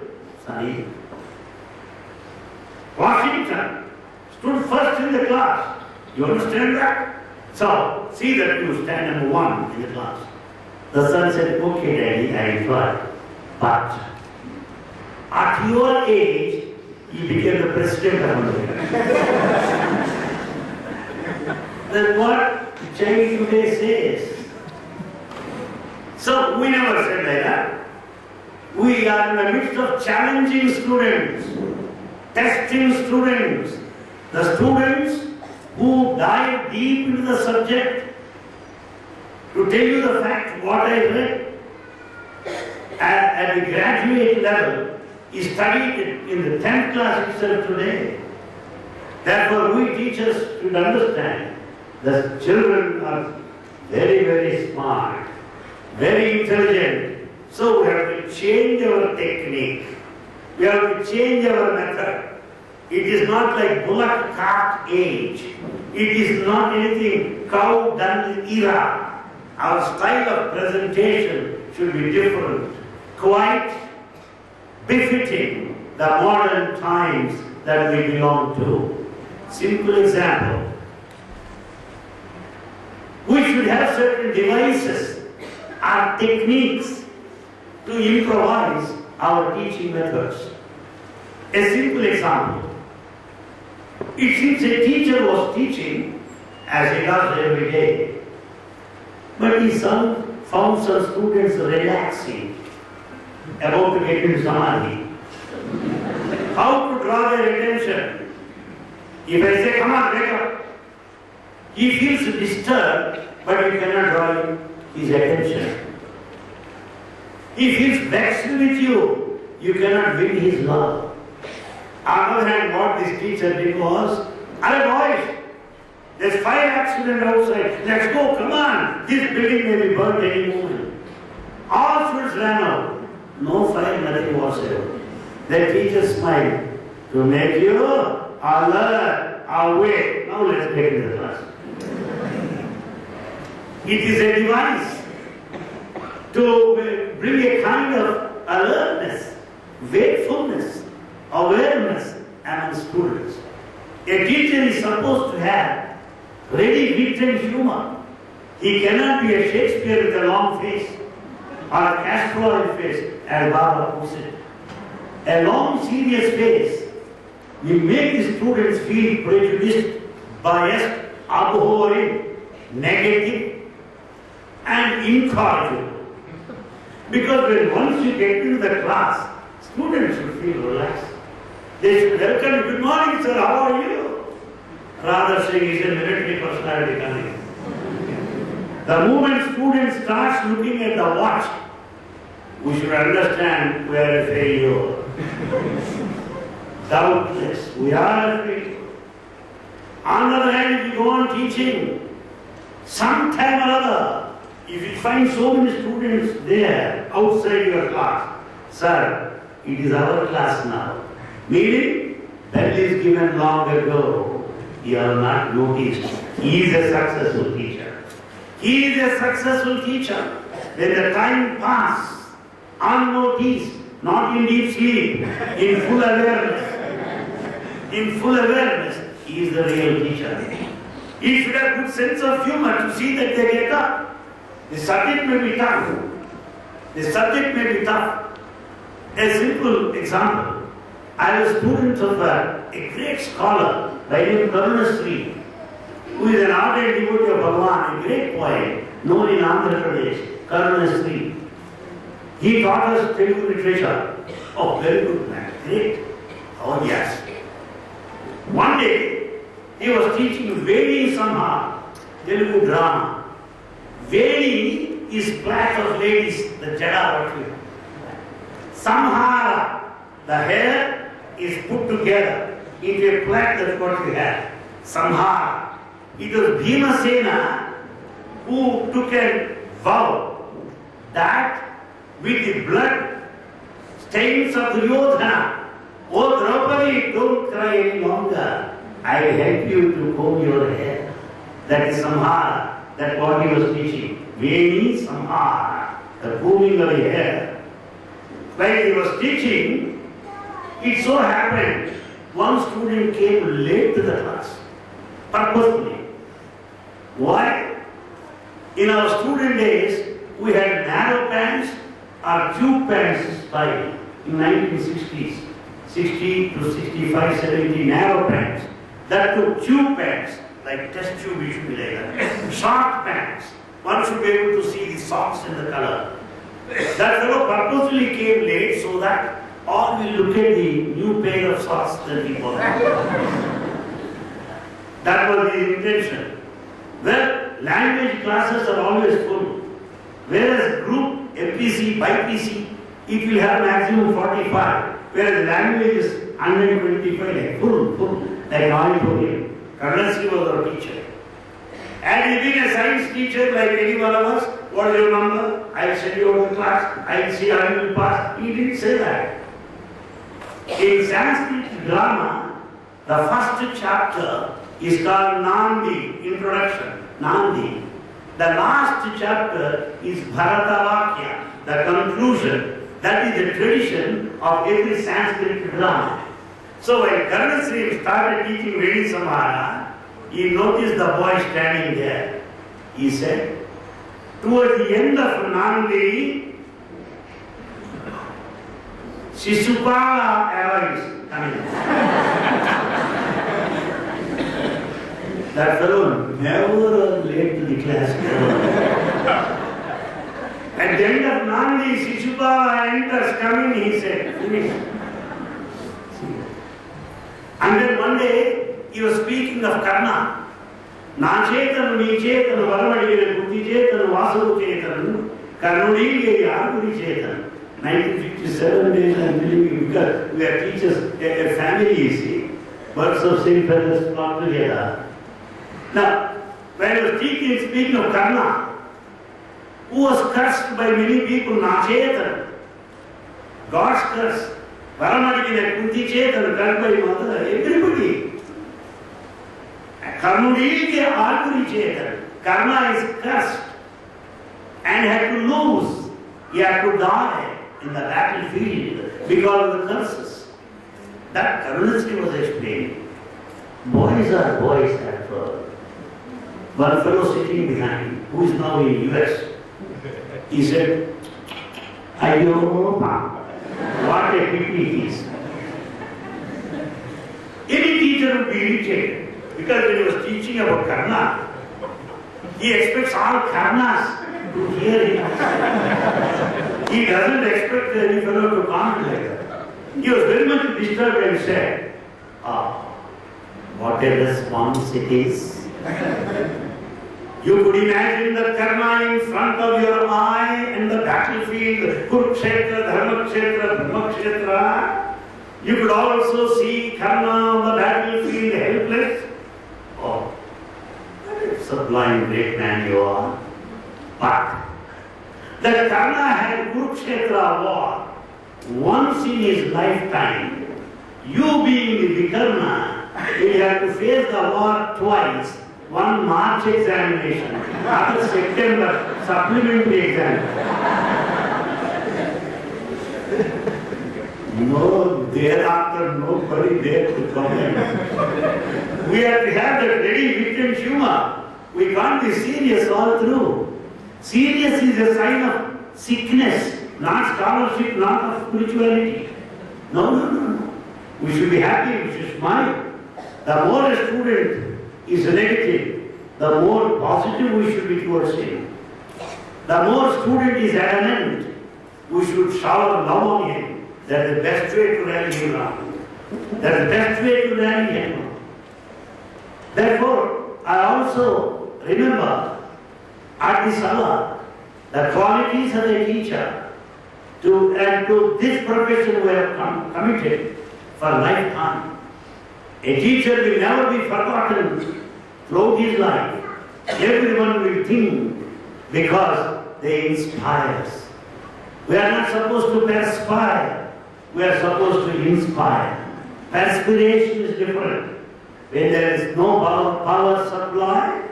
sonny. Washington stood first in the class. You understand that? So, see that you stand number 1 in the class. The son said, okay, Daddy, I will try. But at your age, you became the president of America. That's what the child today says. So we never said like that. We are in the midst of challenging students, testing students, the students who dive deep into the subject. To tell you the fact, what I read at the graduate level is studied in the 10th class itself today. Therefore, we teachers should understand that children are very, very smart, very intelligent. So we have to change our technique. We have to change our method. It is not like bullock cart age. It is not anything cow dung era. Our style of presentation should be different, quite befitting the modern times that we belong to. Simple example. We should have certain devices or techniques to improvise our teaching methods. A simple example. It seems a teacher was teaching as he does every day. But he found some students relaxing, about to get into samadhi. How to draw their attention? If I say, come on, wake up, he feels disturbed, but you cannot draw his attention. He feels vexed with you, you cannot win his love. On the other hand, what this teacher did was, "Arey boys, There's fire accident outside. Let's go, come on. This building may be burnt any moment. All students ran out. No fire, nothing whatsoever. The teacher smiled to make you alert, awake. Now let's get into the class. It is a device to bring a kind of alertness, wakefulness, awareness among students. A teacher is supposed to have ready written humor. He cannot be a Shakespeare with a long face or a Castro face, as Baba puts it. A long, serious face will make the students feel prejudiced, biased, abhorring, negative, and incorrigible. Because when once you get into the class, students should feel relaxed. They should welcome you. Good morning, sir. How are you? Rather saying he's a military personality coming. The moment students start looking at the watch, we should understand we are a failure. Doubtless, we are a failure. On the other hand, if you go on teaching, sometime or other, if you find so many students there outside your class, sir, it is our class now. Meaning, bell is given long ago. You are not noticed. He is a successful teacher. He is a successful teacher. When the time passes, unnoticed, not in deep sleep, in full awareness. In full awareness, he is the real teacher. He should have good sense of humor to see that they get up. The subject may be tough. The subject may be tough. A simple example. I was a student of a great scholar by name Karunasri, who is an ardent devotee of Bhagavan, a great poet, known in Andhra Pradesh, Karunasri. He taught us Telugu literature. Oh, very good man, great. Oh yes. One day, he was teaching Vedi Samha, Telugu drama. Vedi is plait of ladies, the jada what you. Samhara, the hair is put together into a plait, that's what we have. Samhara. It was Bhimasena who took a vow that with the blood stains of Duryodhana, oh Draupadi, don't cry any longer. I will help you to comb your hair. That is Samhara. That's what he was teaching. Veni Samhara, the combing of the hair. While he was teaching, it so happened one student came late to the class, purposefully. Why? In our student days, we had narrow pants or tube pants style in 1960s, 60 to 65, 70 narrow pants. That took tube pants, like test tube, it should be like that. Short pants. One should be able to see the socks and the color. That fellow purposely came late so that all will look at the new pair of socks that he bought. That was his intention. Well, language classes are always full. Whereas group, FPC, BIPC, it will have maximum 45. Whereas language is 125, like full, like auditorium. Karnasri was our teacher. And being a science teacher like any one of us, what is your number? I will send you out of class. I will see how you will pass. He didn't say that. In Sanskrit drama, the first chapter is called Nandi, introduction, Nandi. The last chapter is Bharatavakya, the conclusion. That is the tradition of every Sanskrit drama. So when Karnasri started teaching Vedi Samhara, he noticed the boy standing there. He said, towards the end of Nandi, Shishupala arrives. That fellow never late to the class. At the end of Nandi, Shishupala enters coming, he said, finish. And then one day, he was speaking of Karna. Nachetan, Nichetan, Varamadiya, Buddhi Chetan, Vasu Chetan, Karnudi, Yaguri Chetan. 1957 days, I'm telling you, because we are teachers, a family, you see. Birds of same feathers flock together. Now, when I was speaking of Karna, who was cursed by many people, Nachetan, God's curse. Varamadikina, Kunti Chetan, cursed by mother, everybody. Karnudilke Arguri Chetan. Karna is cursed and had to lose. He had to die in the battlefield because of the curses. That Karunasri was explaining. Boys are boys at first. One fellow sitting behind, who is now in US, he said, Ayo, what a pity it is. Any teacher would be irritated because when he was teaching about Karna, he expects all Karnas to hear him. He doesn't expect any fellow to comment like that. He was very much disturbed and said, what a response it is. You could imagine the Karna in front of your eye in the battlefield, Kurukshetra, Dharmakshetra, Brahmakshetra. You could also see Karna on the battlefield helpless. Oh, what a sublime great man you are. But the Karna had Kurukshetra war once in his lifetime. You being the Vikarna, you have to face the war twice. One March examination, after September supplementary exam. No, thereafter nobody dare to comment. We have to have that ready wit and humor. We can't be serious all through. Serious is a sign of sickness, not scholarship, not of spirituality. No. We should be happy, we should smile. The more a student is negative, the more positive we should be towards him. The more student is adamant, we should shower love on him. That's the best way to rally him around. That's the best way to rally him. Therefore, I also remember at the Sabha the qualities of a teacher and to this profession we have committed for lifetime. A teacher will never be forgotten throughout his life. Everyone will think because they inspire us. We are not supposed to perspire. We are supposed to inspire. Perspiration is different. When there is no power supply,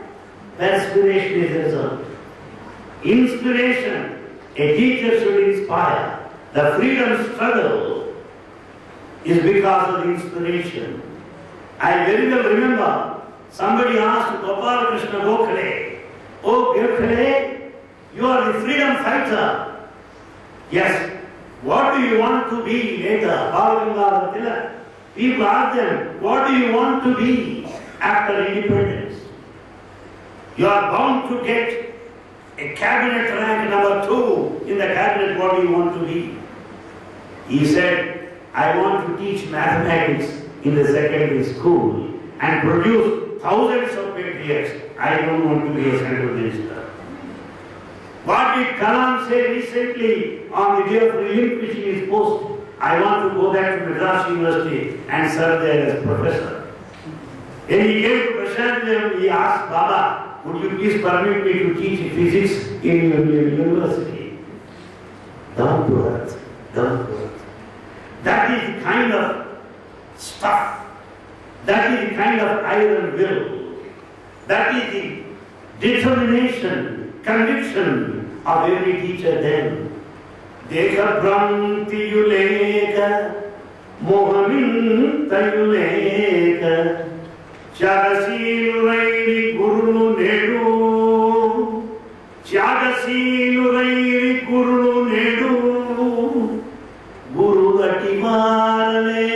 perspiration is the result. Inspiration, a teacher should inspire. The freedom struggle is because of inspiration. I very well remember somebody asked Gopal Krishna Gokhale, "Oh Gokhale, you are the freedom fighter." Yes. What do you want to be later? Balagangadhar Tilak. People ask them, what do you want to be after independence? You are bound to get a cabinet rank number 2 in the cabinet. What do you want to be? He said, I want to teach mathematics in the secondary school and produce thousands of patriots. I don't want to be a central minister. What did Kalam say recently on the day of relinquishing his post? I want to go back to Madras University and serve there as professor. When he came to Prashant, he asked Baba, would you please permit me to teach physics in your university? Down to earth, down to earth. That is the kind of stuff, that is the kind of iron will, that is the determination, conviction of every teacher then. Dekha Bhranti Yuleka, Mohamin Tayuleka, Chagasilurairi Guru Nedu, Chagasilurairi Guru Nedu, Guru Gatimarale,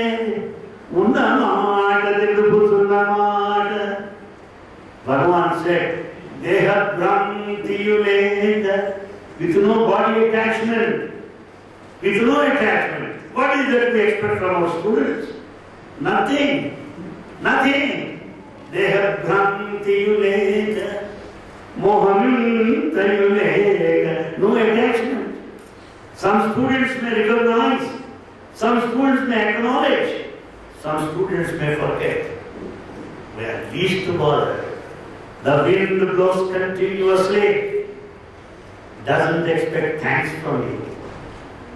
Undamata Dilbusunamata. Bhagavan said, Deha Bhranti Yuleka, with no body attachment, with no attachment. What is that we expect from our students? Nothing. Nothing. They have Bhranti Yuleka, Mohamanta Yuleka. No attachment. Some students may recognize, some students may acknowledge, some students may forget. We are least bothered. The wind blows continuously, doesn't expect thanks from you.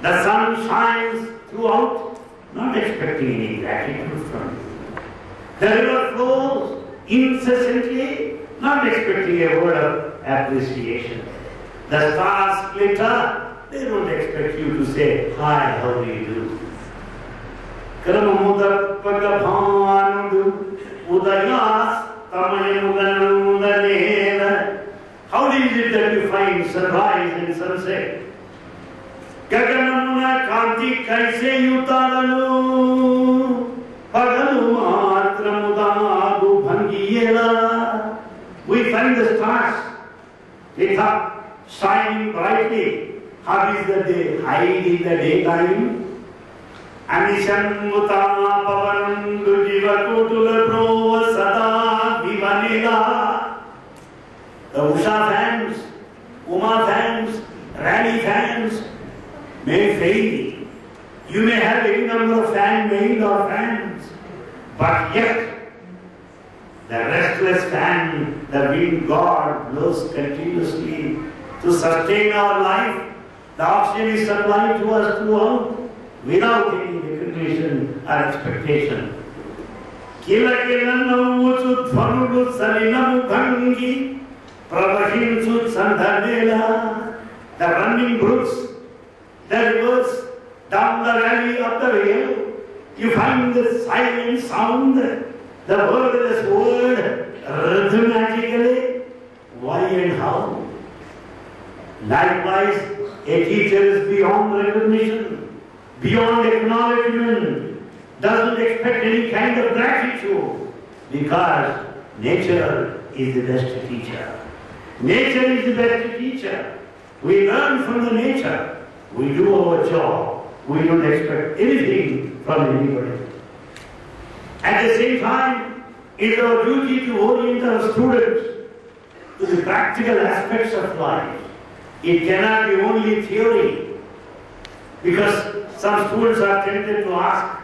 The sun shines throughout, not expecting any gratitude from you. The river flows incessantly, not expecting a word of appreciation. The stars glitter, they don't expect you to say, hi, how do you do? How is it that you find sunrise and sunset? Gaganamuna kanti kaise yutaranu pagalu matramudadu bhangiyela. We find the stars lit up, shining brightly. How is that they hide in the daytime? Anishan mutama pavandu jivakutula prova sada vivanila. The Usha fans, Uma fans, Rally fans may fail. You may have any number of fan male or fans, but yet the restless fan, the wind god blows continuously to sustain our life. The oxygen is supplied to us throughout without any recognition or expectation. Kila kila navuchu dhvanudu salinamu bhangi pravahinchu sandhanela. The running brooks, the rivers, down the valley of the vale, you find the silent sound, the wordless word, rhythmically. Why and how? Likewise, a teacher is beyond recognition, beyond acknowledgement, doesn't expect any kind of gratitude, because nature is the best teacher. Nature is the best teacher. We learn from the nature. We do our job. We don't expect anything from anybody. At the same time, it is our duty to orient our students to the practical aspects of life. It cannot be only theory, because some students are tempted to ask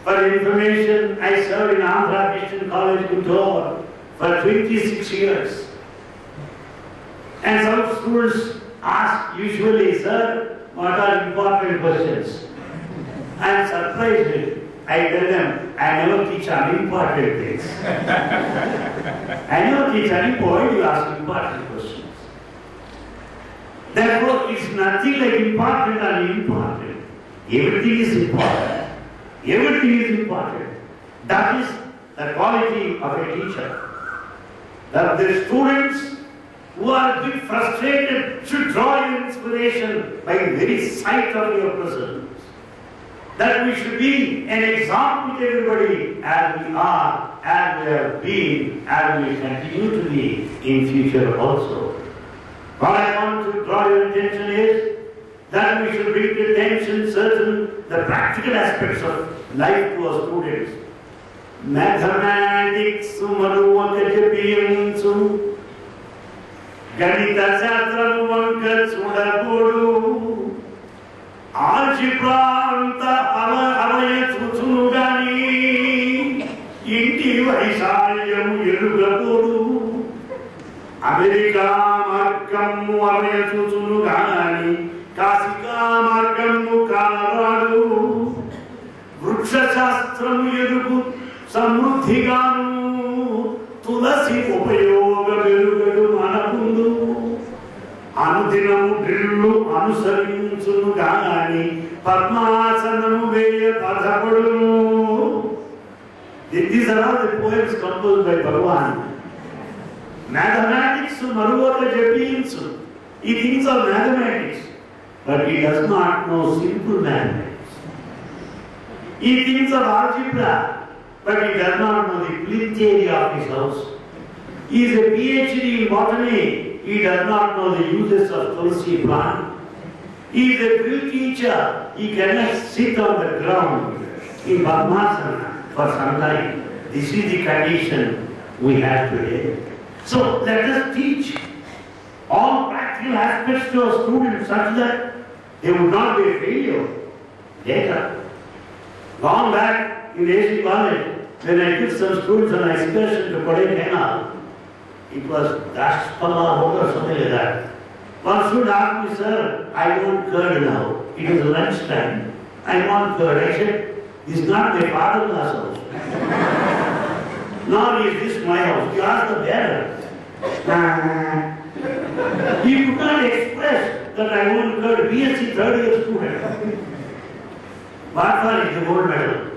for information. I served in Andhra Christian College, Guntur, for 26 years. And some students ask usually, sir, what are important questions? I am surprised. I tell them, I never teach unimportant things. I never teach unimportant, you ask important questions. Therefore, it's nothing like important or unimportant. Everything is important. Everything is important. That is the quality of a teacher. That the students who are a bit frustrated should draw your inspiration by the very sight of your presence. That we should be an example to everybody as we are, as we have been, as we continue to be in future also. What I want to draw your attention is that we should bring to attention the practical aspects of life to our students. Mathematics, Ganita Shastram Vanka Sudagodu, Algebra Anta Avaya Tutsunugani, Inti Vaishalyam Yerugagodu, America Markamu Avaya Tutsunugani, Kasika Markamu Kaladu, Vruksha Shastram Yerugu, Samruddhiganu, Tulasi Upayoga Verugadu Manakundu, Anudinamu Drillu Anusarinchunu Gani, Padmasanamu Veya Padhapadu. These are all the poems composed by Bhagavan. Mathematics Maruvaka Japinsu. He thinks of mathematics, but he does not know simple mathematics. He thinks of algebra, but he does not know the plinth area of his house. He is a PhD in botany, he does not know the uses of tulsi plant. He is a drill teacher, he cannot sit on the ground in Padmasana for some time. This is the condition we have today. So let us teach all practical aspects to our students such that they would not be a failure later. Long back in AC College, when I took some students on an excursion to Kodaikanal, It was Dashpala or something like that. One student asked me, sir, I want curd now. It was lunchtime. I want curd. I said, this is not my father-in-law's house. Nor is this my house. You ask the bearer. He could not express that I want curd. BSc third year student. What for is the gold medal?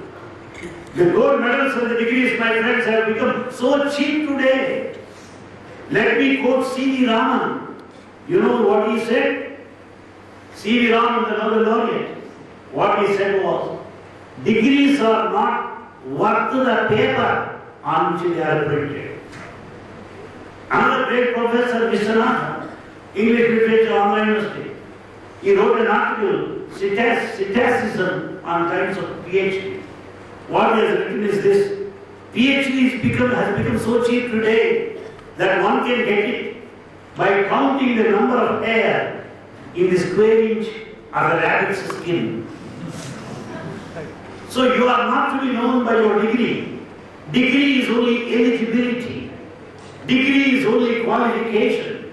The gold medals and the degrees, my friends, have become so cheap today. Let me quote C.V. Raman. You know what he said? C.V. Raman, the Nobel laureate. What he said was, degrees are not worth the paper on which they are printed. Another great professor, Vishwanath, English Literature, Andhra University, he wrote an article, Citacism on types of PhD. What he has written is this: PhD has become so cheap today that one can get it by counting the number of hair in the square inch of a rabbit's skin. So you are not to be known by your degree. Degree is only eligibility. Degree is only qualification.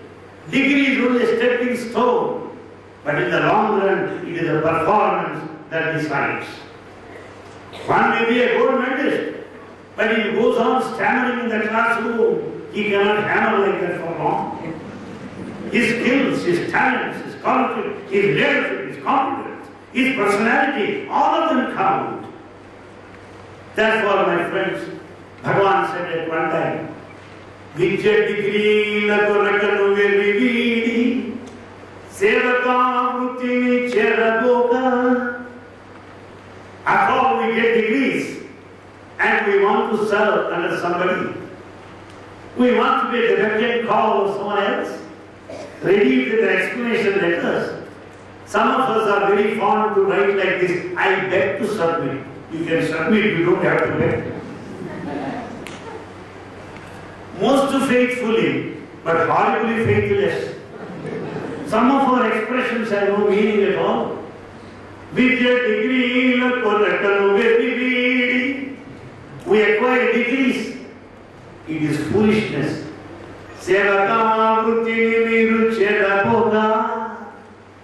Degree is only a stepping stone. But in the long run, it is a performance that decides. One may be a gold medalist, but if he goes on stammering in the classroom, he cannot hammer like that for long. His skills, his talents, his confidence, his leadership, his confidence, his personality, all of them count. Therefore, my friends, Bhagavan said at one time, Vidya degree lakorakanu virvidi, sevaka vrutini cheraboka. After all, we get degrees and we want to serve under somebody. We want to be a direct call of someone else. Ready with the explanation letters. Some of us are very fond to write like this, I beg to submit. You can submit, you don't have to beg. Most faithfully, but horribly faithless. Some of our expressions have no meaning at all. Vidya degree, we acquire degrees. It is foolishness.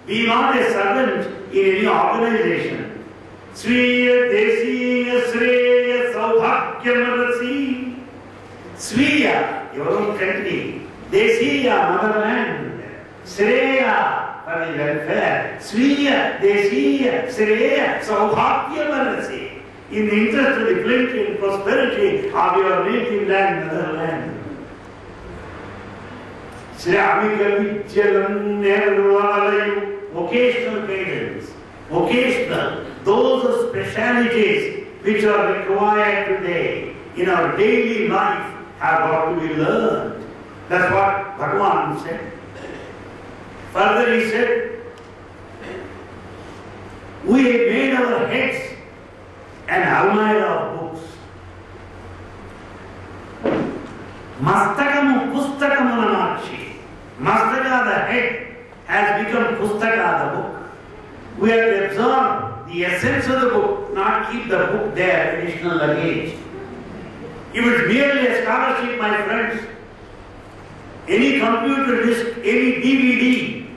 Be not a servant in any organization. Sviya Desiya Sreya Saubhagyamrasi. Sviya, your own country. Desiya, motherland. Sreya, for the welfare. Sviya Desiya Sreya Saubhagyamrasi. In the interest of the plenty and prosperity of your native land, motherland. Vocational guidance, vocational, those are specialities which are required today in our daily life have got to be learned. That's what Bhagavan said. Further he said, we have made our heads an almirah of books. Mastakamu pustakamu namachi. Mastaka, the head, has become Pustaka, the book. We have to absorb the essence of the book, not keep the book there, additional luggage. If it's merely a scholarship, my friends, any computer disk, any DVD,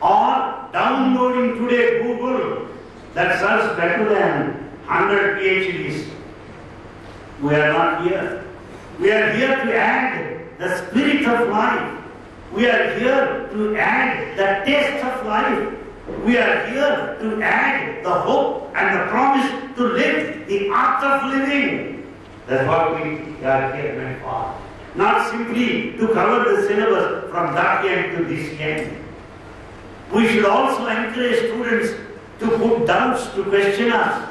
or downloading today Google, that serves better than 100 PhDs. We are not here. We are here to add the spirit of life. We are here to add the taste of life. We are here to add the hope and the promise to live, the art of living. That's what we are here meant for. Not simply to cover the syllabus from that end to this end. We should also encourage students to put doubts, to question us.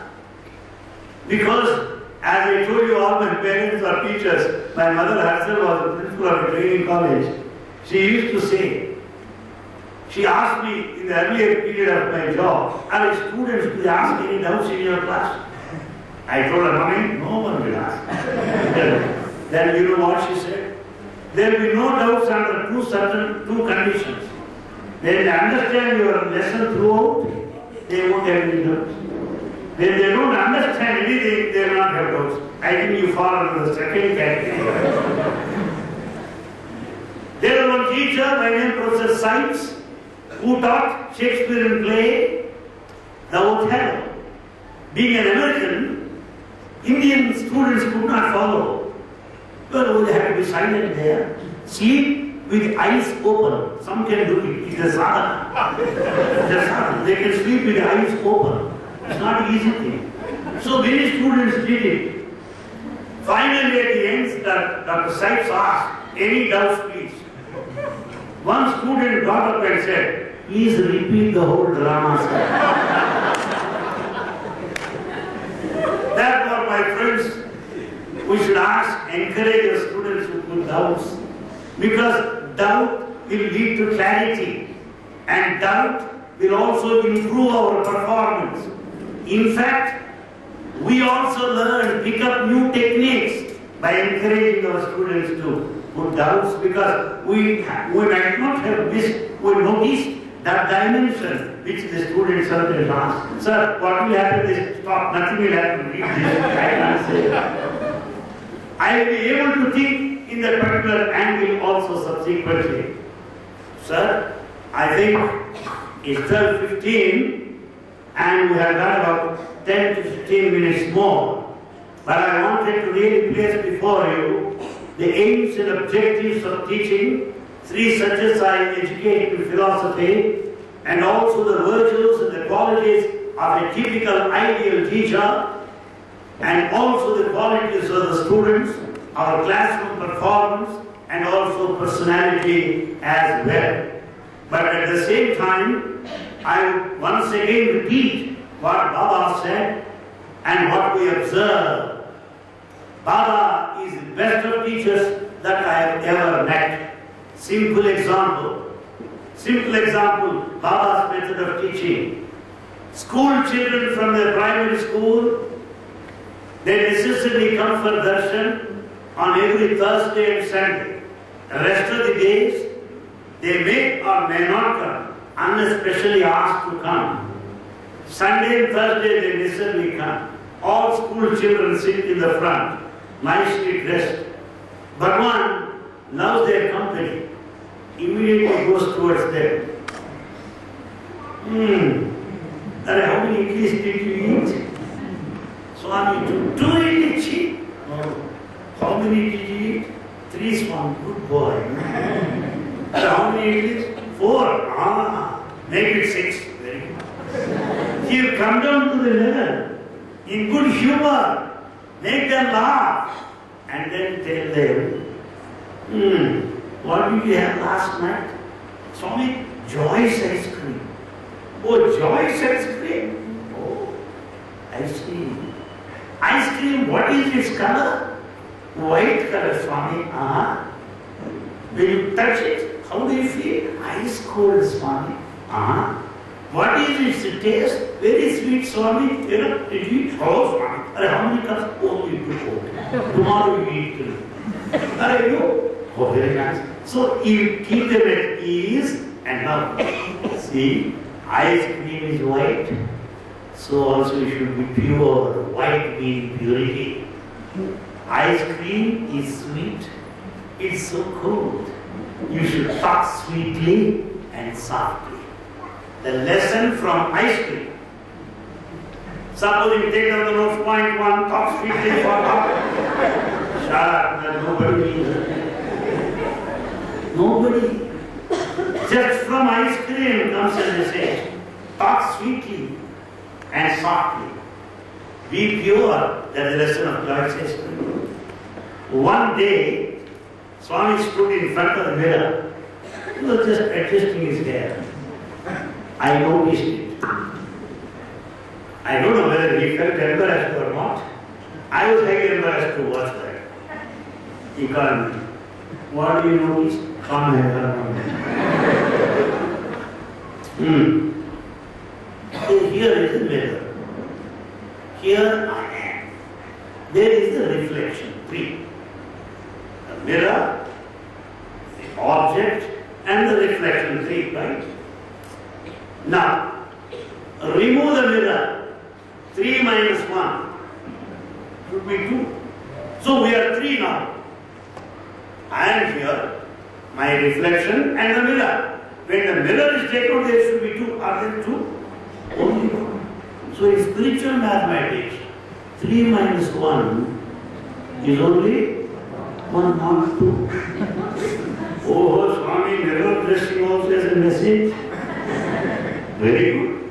Because, as I told you, all my parents are teachers. My mother herself was a principal of a training college. She used to say, she asked me in the earlier period of my job, are students, do they ask any doubts in your class? I told her, Mommy, no one will ask. Then you know what she said? There will be no doubts under two conditions. They will understand your lesson throughout, they won't have any doubts. When they don't understand anything, they will not have doubts. I think you fall under the second category. teacher by name Professor Sykes, who taught Shakespearean play, The Othello. Being an American, Indian students could not follow. Well, they had to be silent there. Sleep with eyes open. Some can do it. It's a sadhana. They can sleep with eyes open. It's not an easy thing. So many students did it. Finally, at the end, Dr. Sykes asked, any doubts, please? One student got up and said, please repeat the whole drama, sir. Therefore, my friends, we should encourage the students to put doubts. Because doubt will lead to clarity. And doubt will also improve our performance. In fact, we also pick up new techniques by encouraging our students to put doubts, because we might not have noticed that dimension which the students sometimes ask. Sir, what will happen is, stop, nothing will happen, read this, I can't say that. I will be able to think in that particular angle also subsequently. Sir, I think it's 12:15 and we have got about 10 to 15 minutes more. But I wanted to really place before you the aims and objectives of teaching, three subjects I educate in philosophy, and also the virtues and the qualities of a typical ideal teacher, and also the qualities of the students, our classroom performance, and also personality as well. But at the same time, I once again repeat what Baba said and what we observe. Baba is the best of teachers that I have ever met. Simple example, Baba's method of teaching. School children from their primary school, they necessarily come for darshan on every Thursday and Sunday. The rest of the days, they may or may not come, unless specially asked to come. Sunday and Thursday, they necessarily come. All school children sit in the front, nicely dressed. But one loves their company, immediately goes towards them. How many idlis did you eat? Swami, two idlis cheap. How many did you eat? 3, Swami, good boy. And how many idlis? 4. Make it 6. Very good. You come down to the level, in good humor, make them laugh, and then tell them, what did you have last night? Swami, Joyce ice cream. Oh, Joyce ice cream? Oh, ice cream. Ice cream, what is its color? White color, Swami. When you touch it, how do you feel? Ice cold, Swami. What is its taste? Very sweet, Swami. You know, did you eat? Oh, Swami. How many cups? Oh, you do. Tomorrow you eat 2. Are you? Oh, very nice. So you keep them at ease, and now, see, ice cream is white, so also it should be pure. White means purity. Ice cream is sweet. It's so cold. You should talk sweetly and softly. The lesson from ice cream. Suppose you take down the notes, point 1, talk sweetly for half. Shut up, nobody means it. Nobody. Just from ice cream comes a message. Talk sweetly and softly. Be pure. That's the lesson of Lord's ice cream. One day, Swami stood in front of the mirror. He was just adjusting his hair. I noticed it. I don't know whether he felt embarrassed or not. I was very embarrassed to watch that. He called me. What do you notice? Come Here is the mirror. Here I am. There is the reflection. 3. The mirror, the object, and the reflection. 3, right? Now, remove the mirror. 3 minus 1 should be 2. So we are 3 now. I am here. My reflection and the mirror. When the mirror is taken out, there should be two. Are there two? Only one. So in spiritual mathematics, 3 minus 1 is only 1, not 2. Oh, Swami, mirror dressing also as a message. Very good.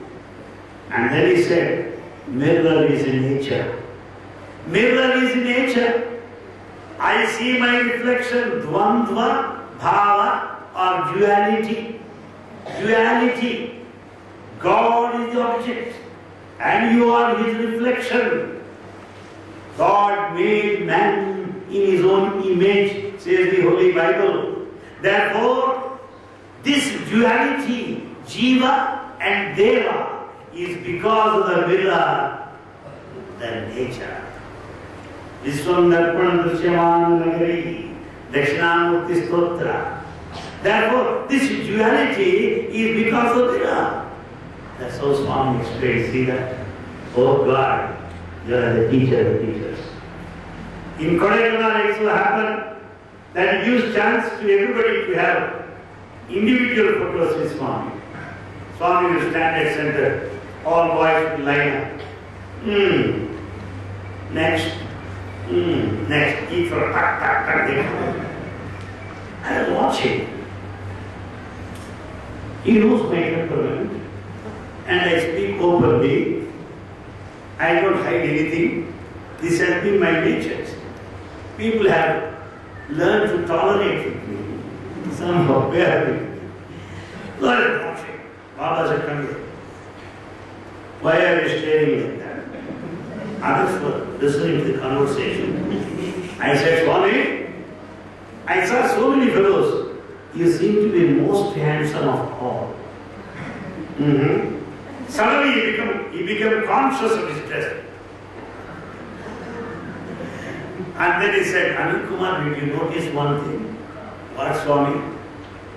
And then he said, mirror is in nature. Mirror is in nature. I see my reflection, dvandva, bhava or duality. Duality. God is the object and you are his reflection. God made man in his own image, says the Holy Bible. Therefore, this duality, Jiva and Deva, is because of the mirror, the nature. Vishwam Darpanam Drishyaman Nagari, Dakshinamurti Stotra. Therefore, this duality is because of mirror. That's how Swami explains. See that? Oh God, you are the teacher of teachers. In Kodaikanal, it so happened that it gives chance to everybody to have individual photos with Swami. Swami will stand at center. All boys will line up. Next. Next. Eat for tak, tak, tak. I was watching. He knows my temperament. And I speak openly. I don't hide anything. This has been my nature. People have learned to tolerate with me. Somehow, bear with me. Lord is watching. Baba said, come here. Why are you staring like that? Others were listening to the conversation. I said, Swami, I saw so many fellows. You seem to be most handsome of all. Suddenly he became conscious of his dress. And then he said, Anil Kumar, did you notice one thing? What, Swami?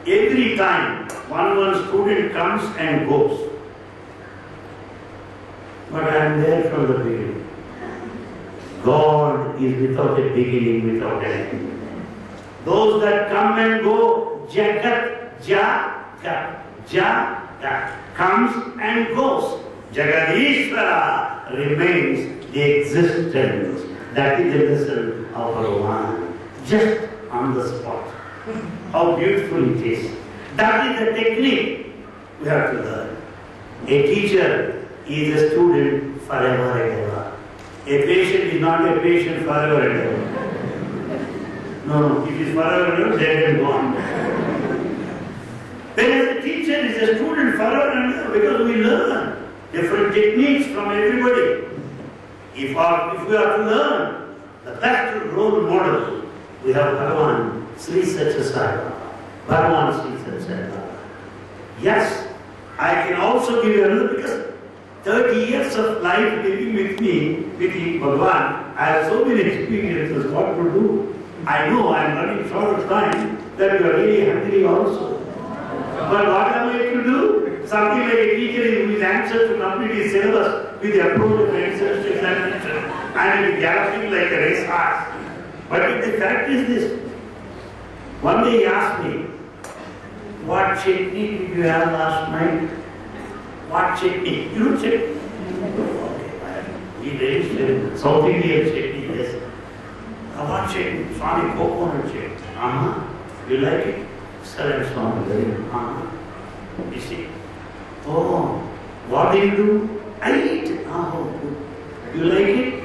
Every time one student comes and goes. But I am there from the beginning. God is without a beginning, without an end. Those that come and go, Jagat, Jagat, comes and goes. Jagadishvara remains the existence. That is the lesson of Bhagavan. Just on the spot. How beautiful it is. That is the technique we have to learn. A teacher is a student forever and ever. A patient is not a patient forever and ever. No, it is forever and ever, dead and gone. Whereas a teacher is a student forever and ever because we learn different techniques from everybody. If we are to learn the best role model, we have Bhagavan Sri Satyasai. Bhagavan Sri Satyasai. Yes, I can also give you another because 30 years of life living with me, with Bhagavan, I have so many experiences what to do. I know I am running short of time, that you are really hungry also. But what am I to do? Something like a teacher who is anxious to complete his syllabus with the approach of research examination and is galloping like a racehorse. But the fact is this. One day he asked me, what chutney did you have last night? What chutney? You know chutney? He registered South Indian chutney, yes. What chutney? Swami, coconut chutney. You like it? Excellent, Swami, very good. You see? Oh, what do you do? I eat. Oh, good. You like it?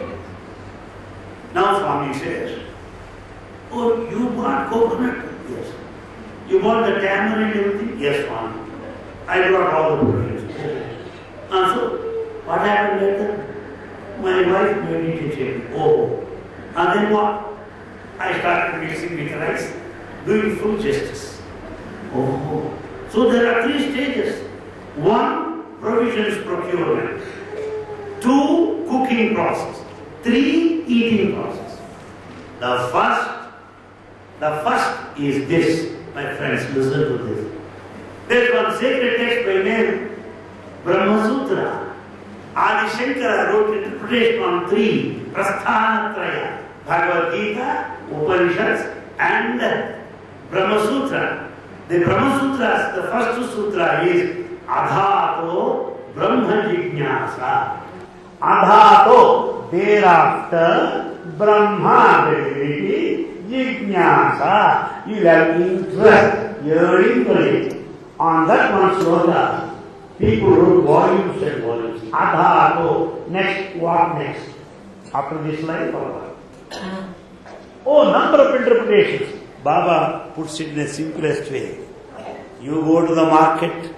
Now Swami says, oh, you bought coconut? Yes. You bought the tamarind and everything? Yes, Swami. I brought all the provisions. So, what happened later? My wife made it a change. Oh. And then what? I started mixing with rice, doing full justice. Oh. So there are 3 stages. 1, provisions procurement. 2, cooking process. 3, eating process. The first is this. My friends, listen to this. There is one sacred text by name Brahma Sutra. Adi Shankara wrote interpretation on 3, Prasthanatraya, Bhagavad Gita, Upanishads, and Brahma Sutra. The Brahma Sutra, the first sutra is Adhato Brahma Jignasa. Adhato, thereafter, Brahma, divinity, Jignasa. You have interest, yearning for it. On that one sloka, people wrote volumes and volumes. Adhato. Next, what next? After this life or what? Oh, number of interpretations. Baba puts it in the simplest way. You go to the market,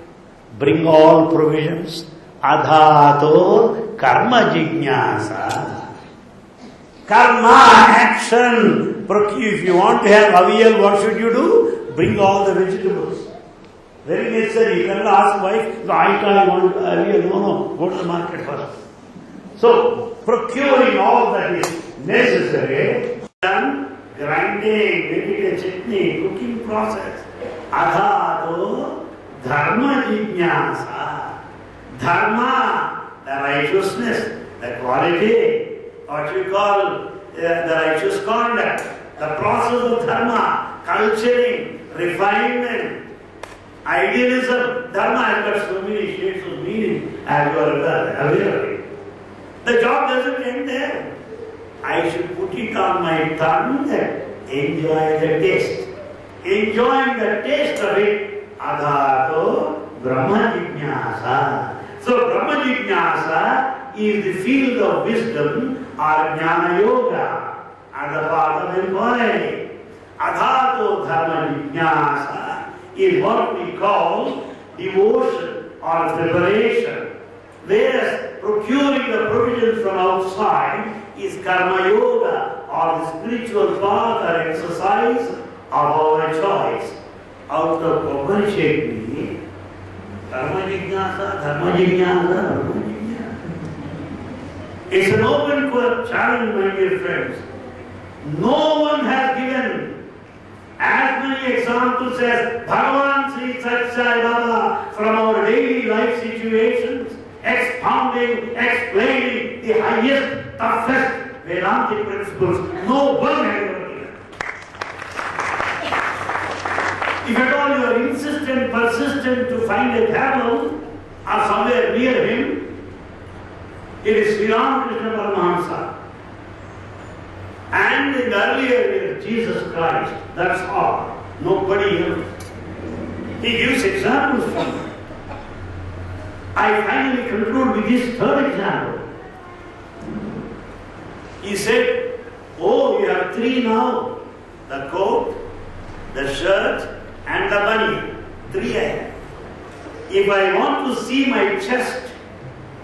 bring all provisions. Adhato karma jignasa. Karma, action. If you want to have avial, what should you do? Bring all the vegetables. Very necessary. You cannot ask wife, I want avial. No, go to the market first. So, procuring all that is necessary. Done, grinding, making a chutney, cooking process. Adhato dharma jignasa. Dharma, the righteousness, the quality, what you call the righteous conduct, the process of dharma, culturing, refinement, idealism. Dharma has got so many shades of meaning as you are aware of it. The job doesn't end there. I should put it on my tongue and enjoy the taste. Enjoying the taste of it, Adhato Brahma Jignasa. So Brahma Jignasa is the field of wisdom or Jnana Yoga and the path of inquiry. Adhato Dharma Jignasa is what we call devotion or preparation. Whereas procuring the provisions from outside is Karma Yoga or the spiritual path or exercise of our choice. Out of Upanishad, Karma Jignasa, Dharma Jignasa, Dharma Jignasa. It's an open challenge, my dear friends. No one has given as many examples as Bhagavan Sri Sathya Sai Baba from our daily life situations, expounding, explaining the highest, toughest Vedantic principles. No one has ever given. If at all you are insistent, persistent to find a devil or somewhere near him, it is Sri Ramakrishna Paramahamsa. And in the earlier years, Jesus Christ. That's all. Nobody else. He gives examples from it. I finally conclude with this third example. He said, oh, you have three now. The coat, the shirt, and the banian. Three I have. If I want to see my chest,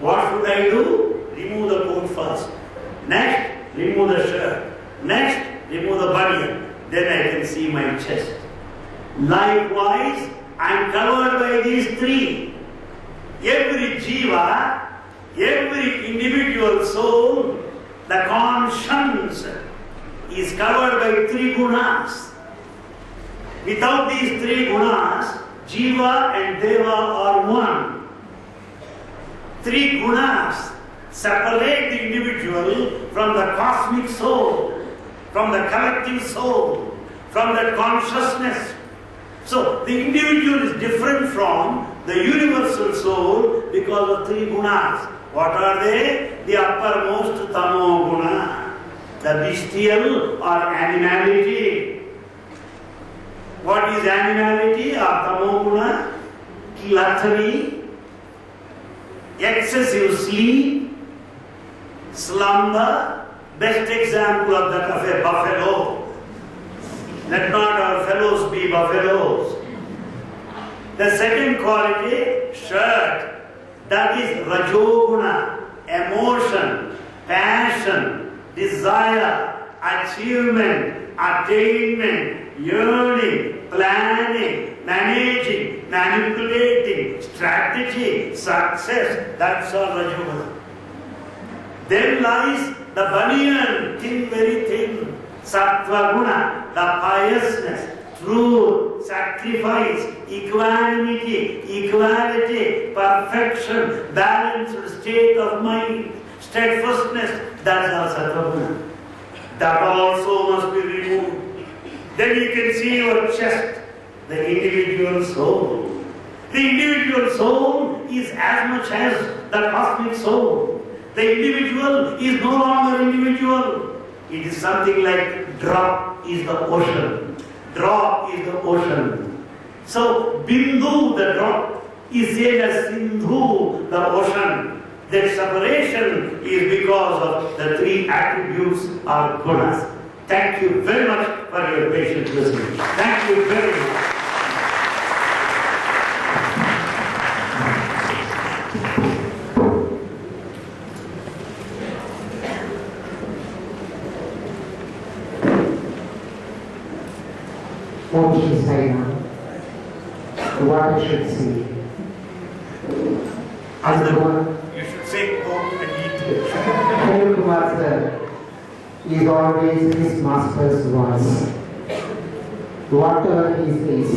what should I do? Remove the coat first. Next, remove the shirt. Next, remove the banian. Then I can see my chest. Likewise, I am covered by these three. Every jiva, every individual soul, the conscience is covered by three gunas. Without these three gunas, jiva and deva are one. Three gunas separate the individual from the cosmic soul, from the collective soul, from the consciousness. So the individual is different from the universal soul because of three gunas. What are they? The uppermost tamo guna, the bestial or animality. What is animality or tamo guna? Gluttony, excessive sleep, slumber. Best example of that of a buffalo. Let not our fellows be buffaloes. The second quality, shirt, that is rajoguna, emotion, passion, desire, achievement, attainment, yearning, planning, managing, manipulating, strategy, success. That's all rajoguna. Then lies the banyan, thin, very thin, sattva guna, the piousness, truth, sacrifice, equanimity, equality, perfection, balanced state of mind, steadfastness. That's our sattva guna. That also must be removed. Then you can see your chest, the individual soul. The individual soul is as much as the cosmic soul. The individual is no longer individual. It is something like drop is the ocean. Drop is the ocean. So Bindu, the drop, is same as Sindhu, the ocean. That separation is because of the three attributes or gunas. Thank you very much for your patient listening. Thank you very much. Om Shri Sai Ram. What I should say. As the one, You should say go and eat. Anil Kumar sir is always his master's voice. Whatever he says,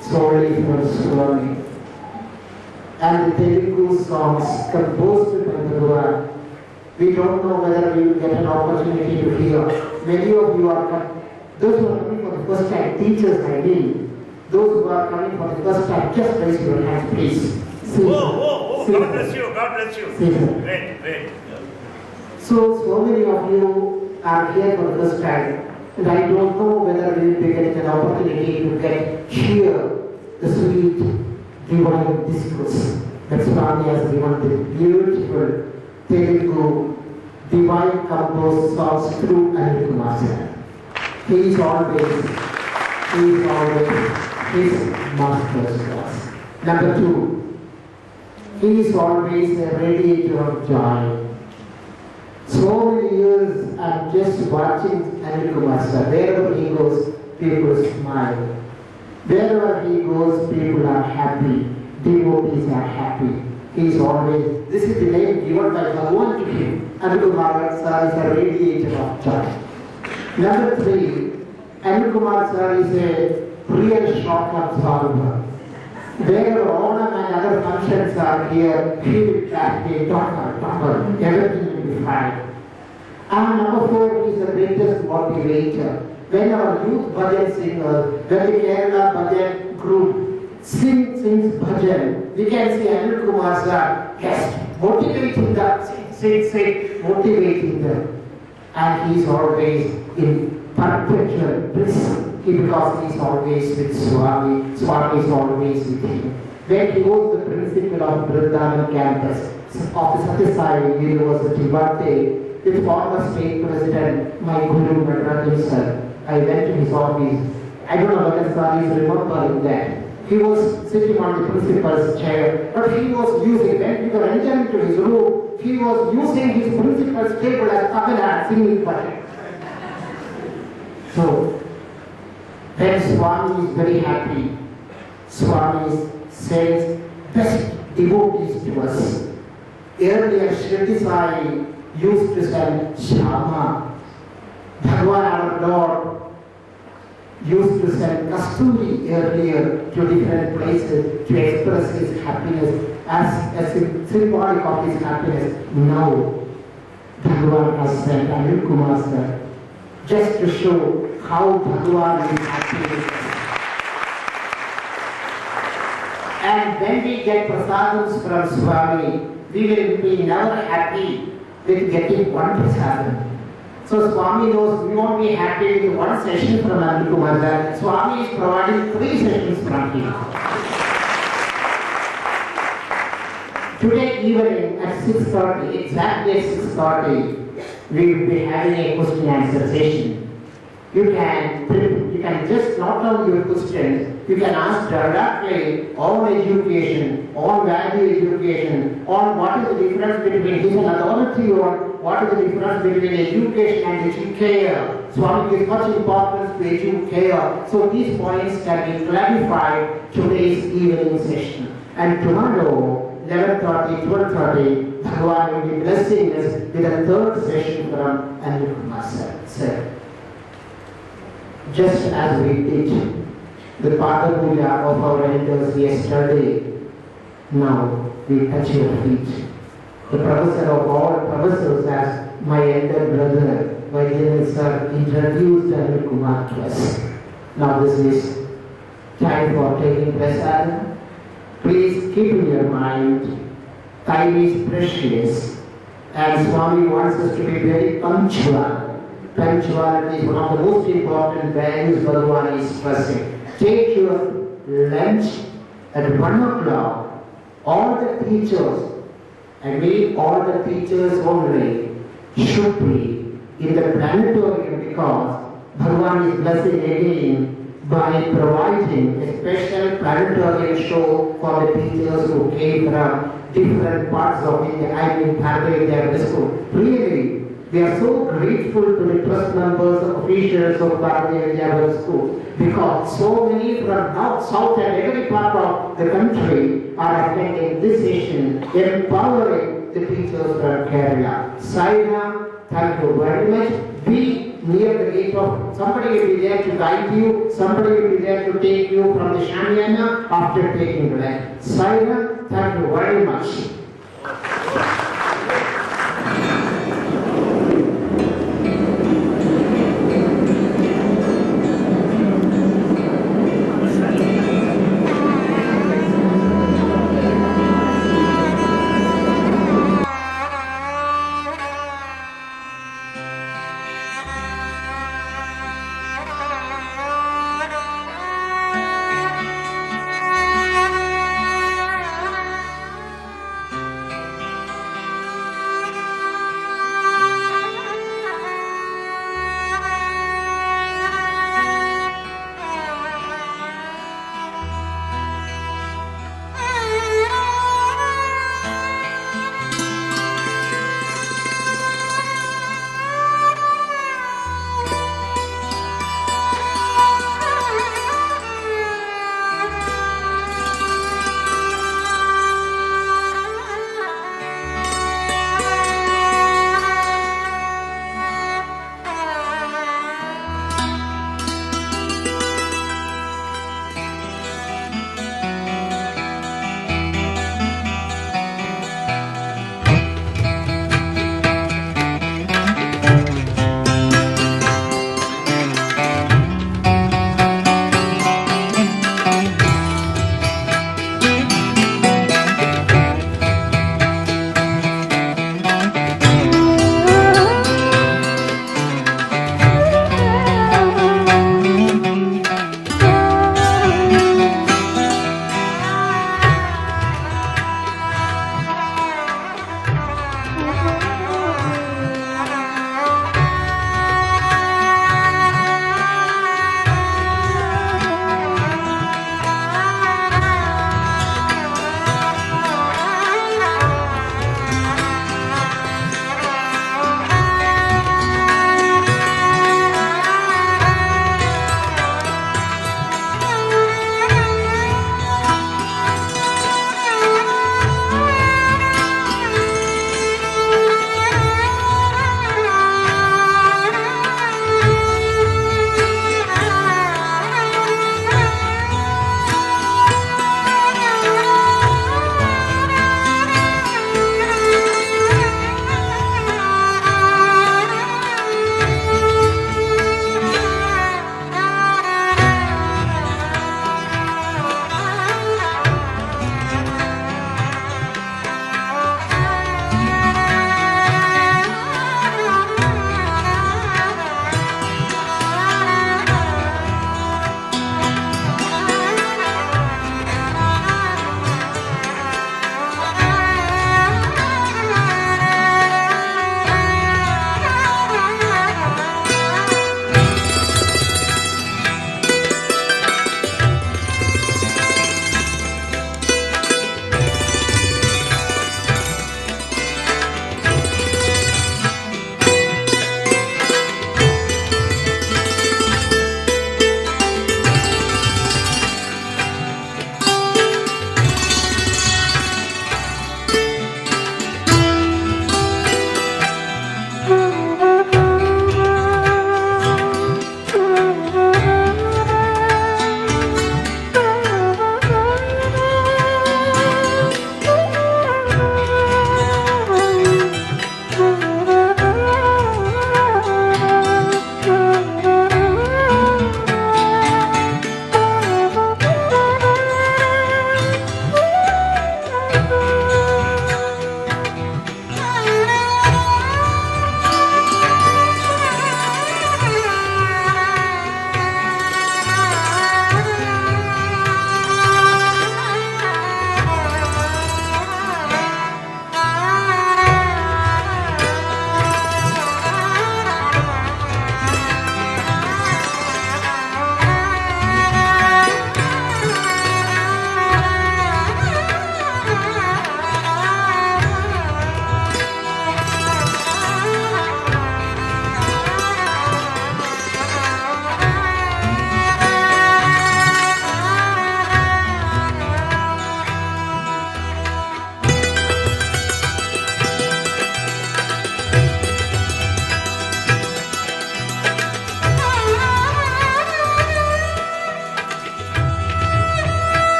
solely for Swami. And the Telugu songs composed by Bhagavan, we don't know whether we will get an opportunity to hear. Many of you are those who are coming for the first time, teachers I mean, those who are coming for the first time, just raise your hands, please. Oh, God bless you, God bless you. Great. So many of you are here for the first time, and I don't know whether we will be getting an opportunity to hear the sweet, divine discourse that Swami has given the beautiful Telugu, divine composed songs through Anil Kumar sir. He is always his master's voice. Number two, he is always a radiator of joy. So many years I'm just watching Anil Kumar sir. Wherever he goes, people smile. Wherever he goes, people are happy. Devotees are happy. He is always, this is the name given by Bhagavan to him. Anil Kumar sir is a radiator of joy. Number three, Anil Kumar sir is a real shock absorber. Wherever Onam and other functions are here, he will practice, talk, everything will be fine. And number four, he is the greatest motivator. When our youth bhajan singers, when the Kerala bhajan group sings bhajan, we can see Anil Kumar sir, yes, motivating them, sing, motivating them. And he is always in perpetual bliss because he is always with Swami. Swami is always with him. When he was the principal of Vrindavan campus of the Satya Sai University, Bhante, with former state president, my Guru Natarajan sir, I went to his office. I don't know whether Swami is remembering that. He was sitting on the principal's chair, but he was using, when we were entering to his room, he was using his principal's table as Kabila singing bhajan. So, then Swami is very happy. Swami sends best devotees to us. Earlier, Shri Sai used to send Shama. Bhagavan our Lord used to send Kasturi earlier to different places to express his happiness as a symbolic of his happiness. Now, Bhagavan has sent Anil Kumar sir just to show how Bhagavan is happy with us. And when we get prasadams from Swami, we will be never happy with getting one prasadam. So Swami knows we won't be happy with one session from Anil Kumar sir. Swami is providing 3 sessions from him. Today evening at 6:30, exactly at 6:30, we will be having a question and answer session. You can just note down your questions. You can ask directly on education, on value education, on what is the difference between his and authority, or what is the difference between education and educare. Swami gives much importance to educare. So these points can be clarified today's evening session. And tomorrow, 11:30, 12:30, Bhagavan will be blessing us with a 3rd session from Anil Kumar sir. Just as we did the Pada Puja of our elders yesterday, now we touch your feet. The professor of all professors as my elder brother, Vaidyanathan sir introduced Daniel Kumar to us. Now this is time for taking prasadam. Please keep in your mind, time is precious and Swami wants us to be very punctual. Punctuality is one of the most important values Bhagavan is stressing. Take your lunch at 1 o'clock. All the teachers, I mean all the teachers only, should be in the planetarium because Bhagavan is blessing again by providing a special planetarium show for the teachers who came from different parts of India. I mean, Bharatiya school. Really, we are so grateful to the trust members, officials of Bharatiya school because so many from north, south and every part of the country are attending this session, empowering the teachers from Kerala. Saina, thank you very much. Be near the gate of, somebody will be there to guide you, somebody will be there to take you from the Shamiana after taking the land. Saina, thank you very much.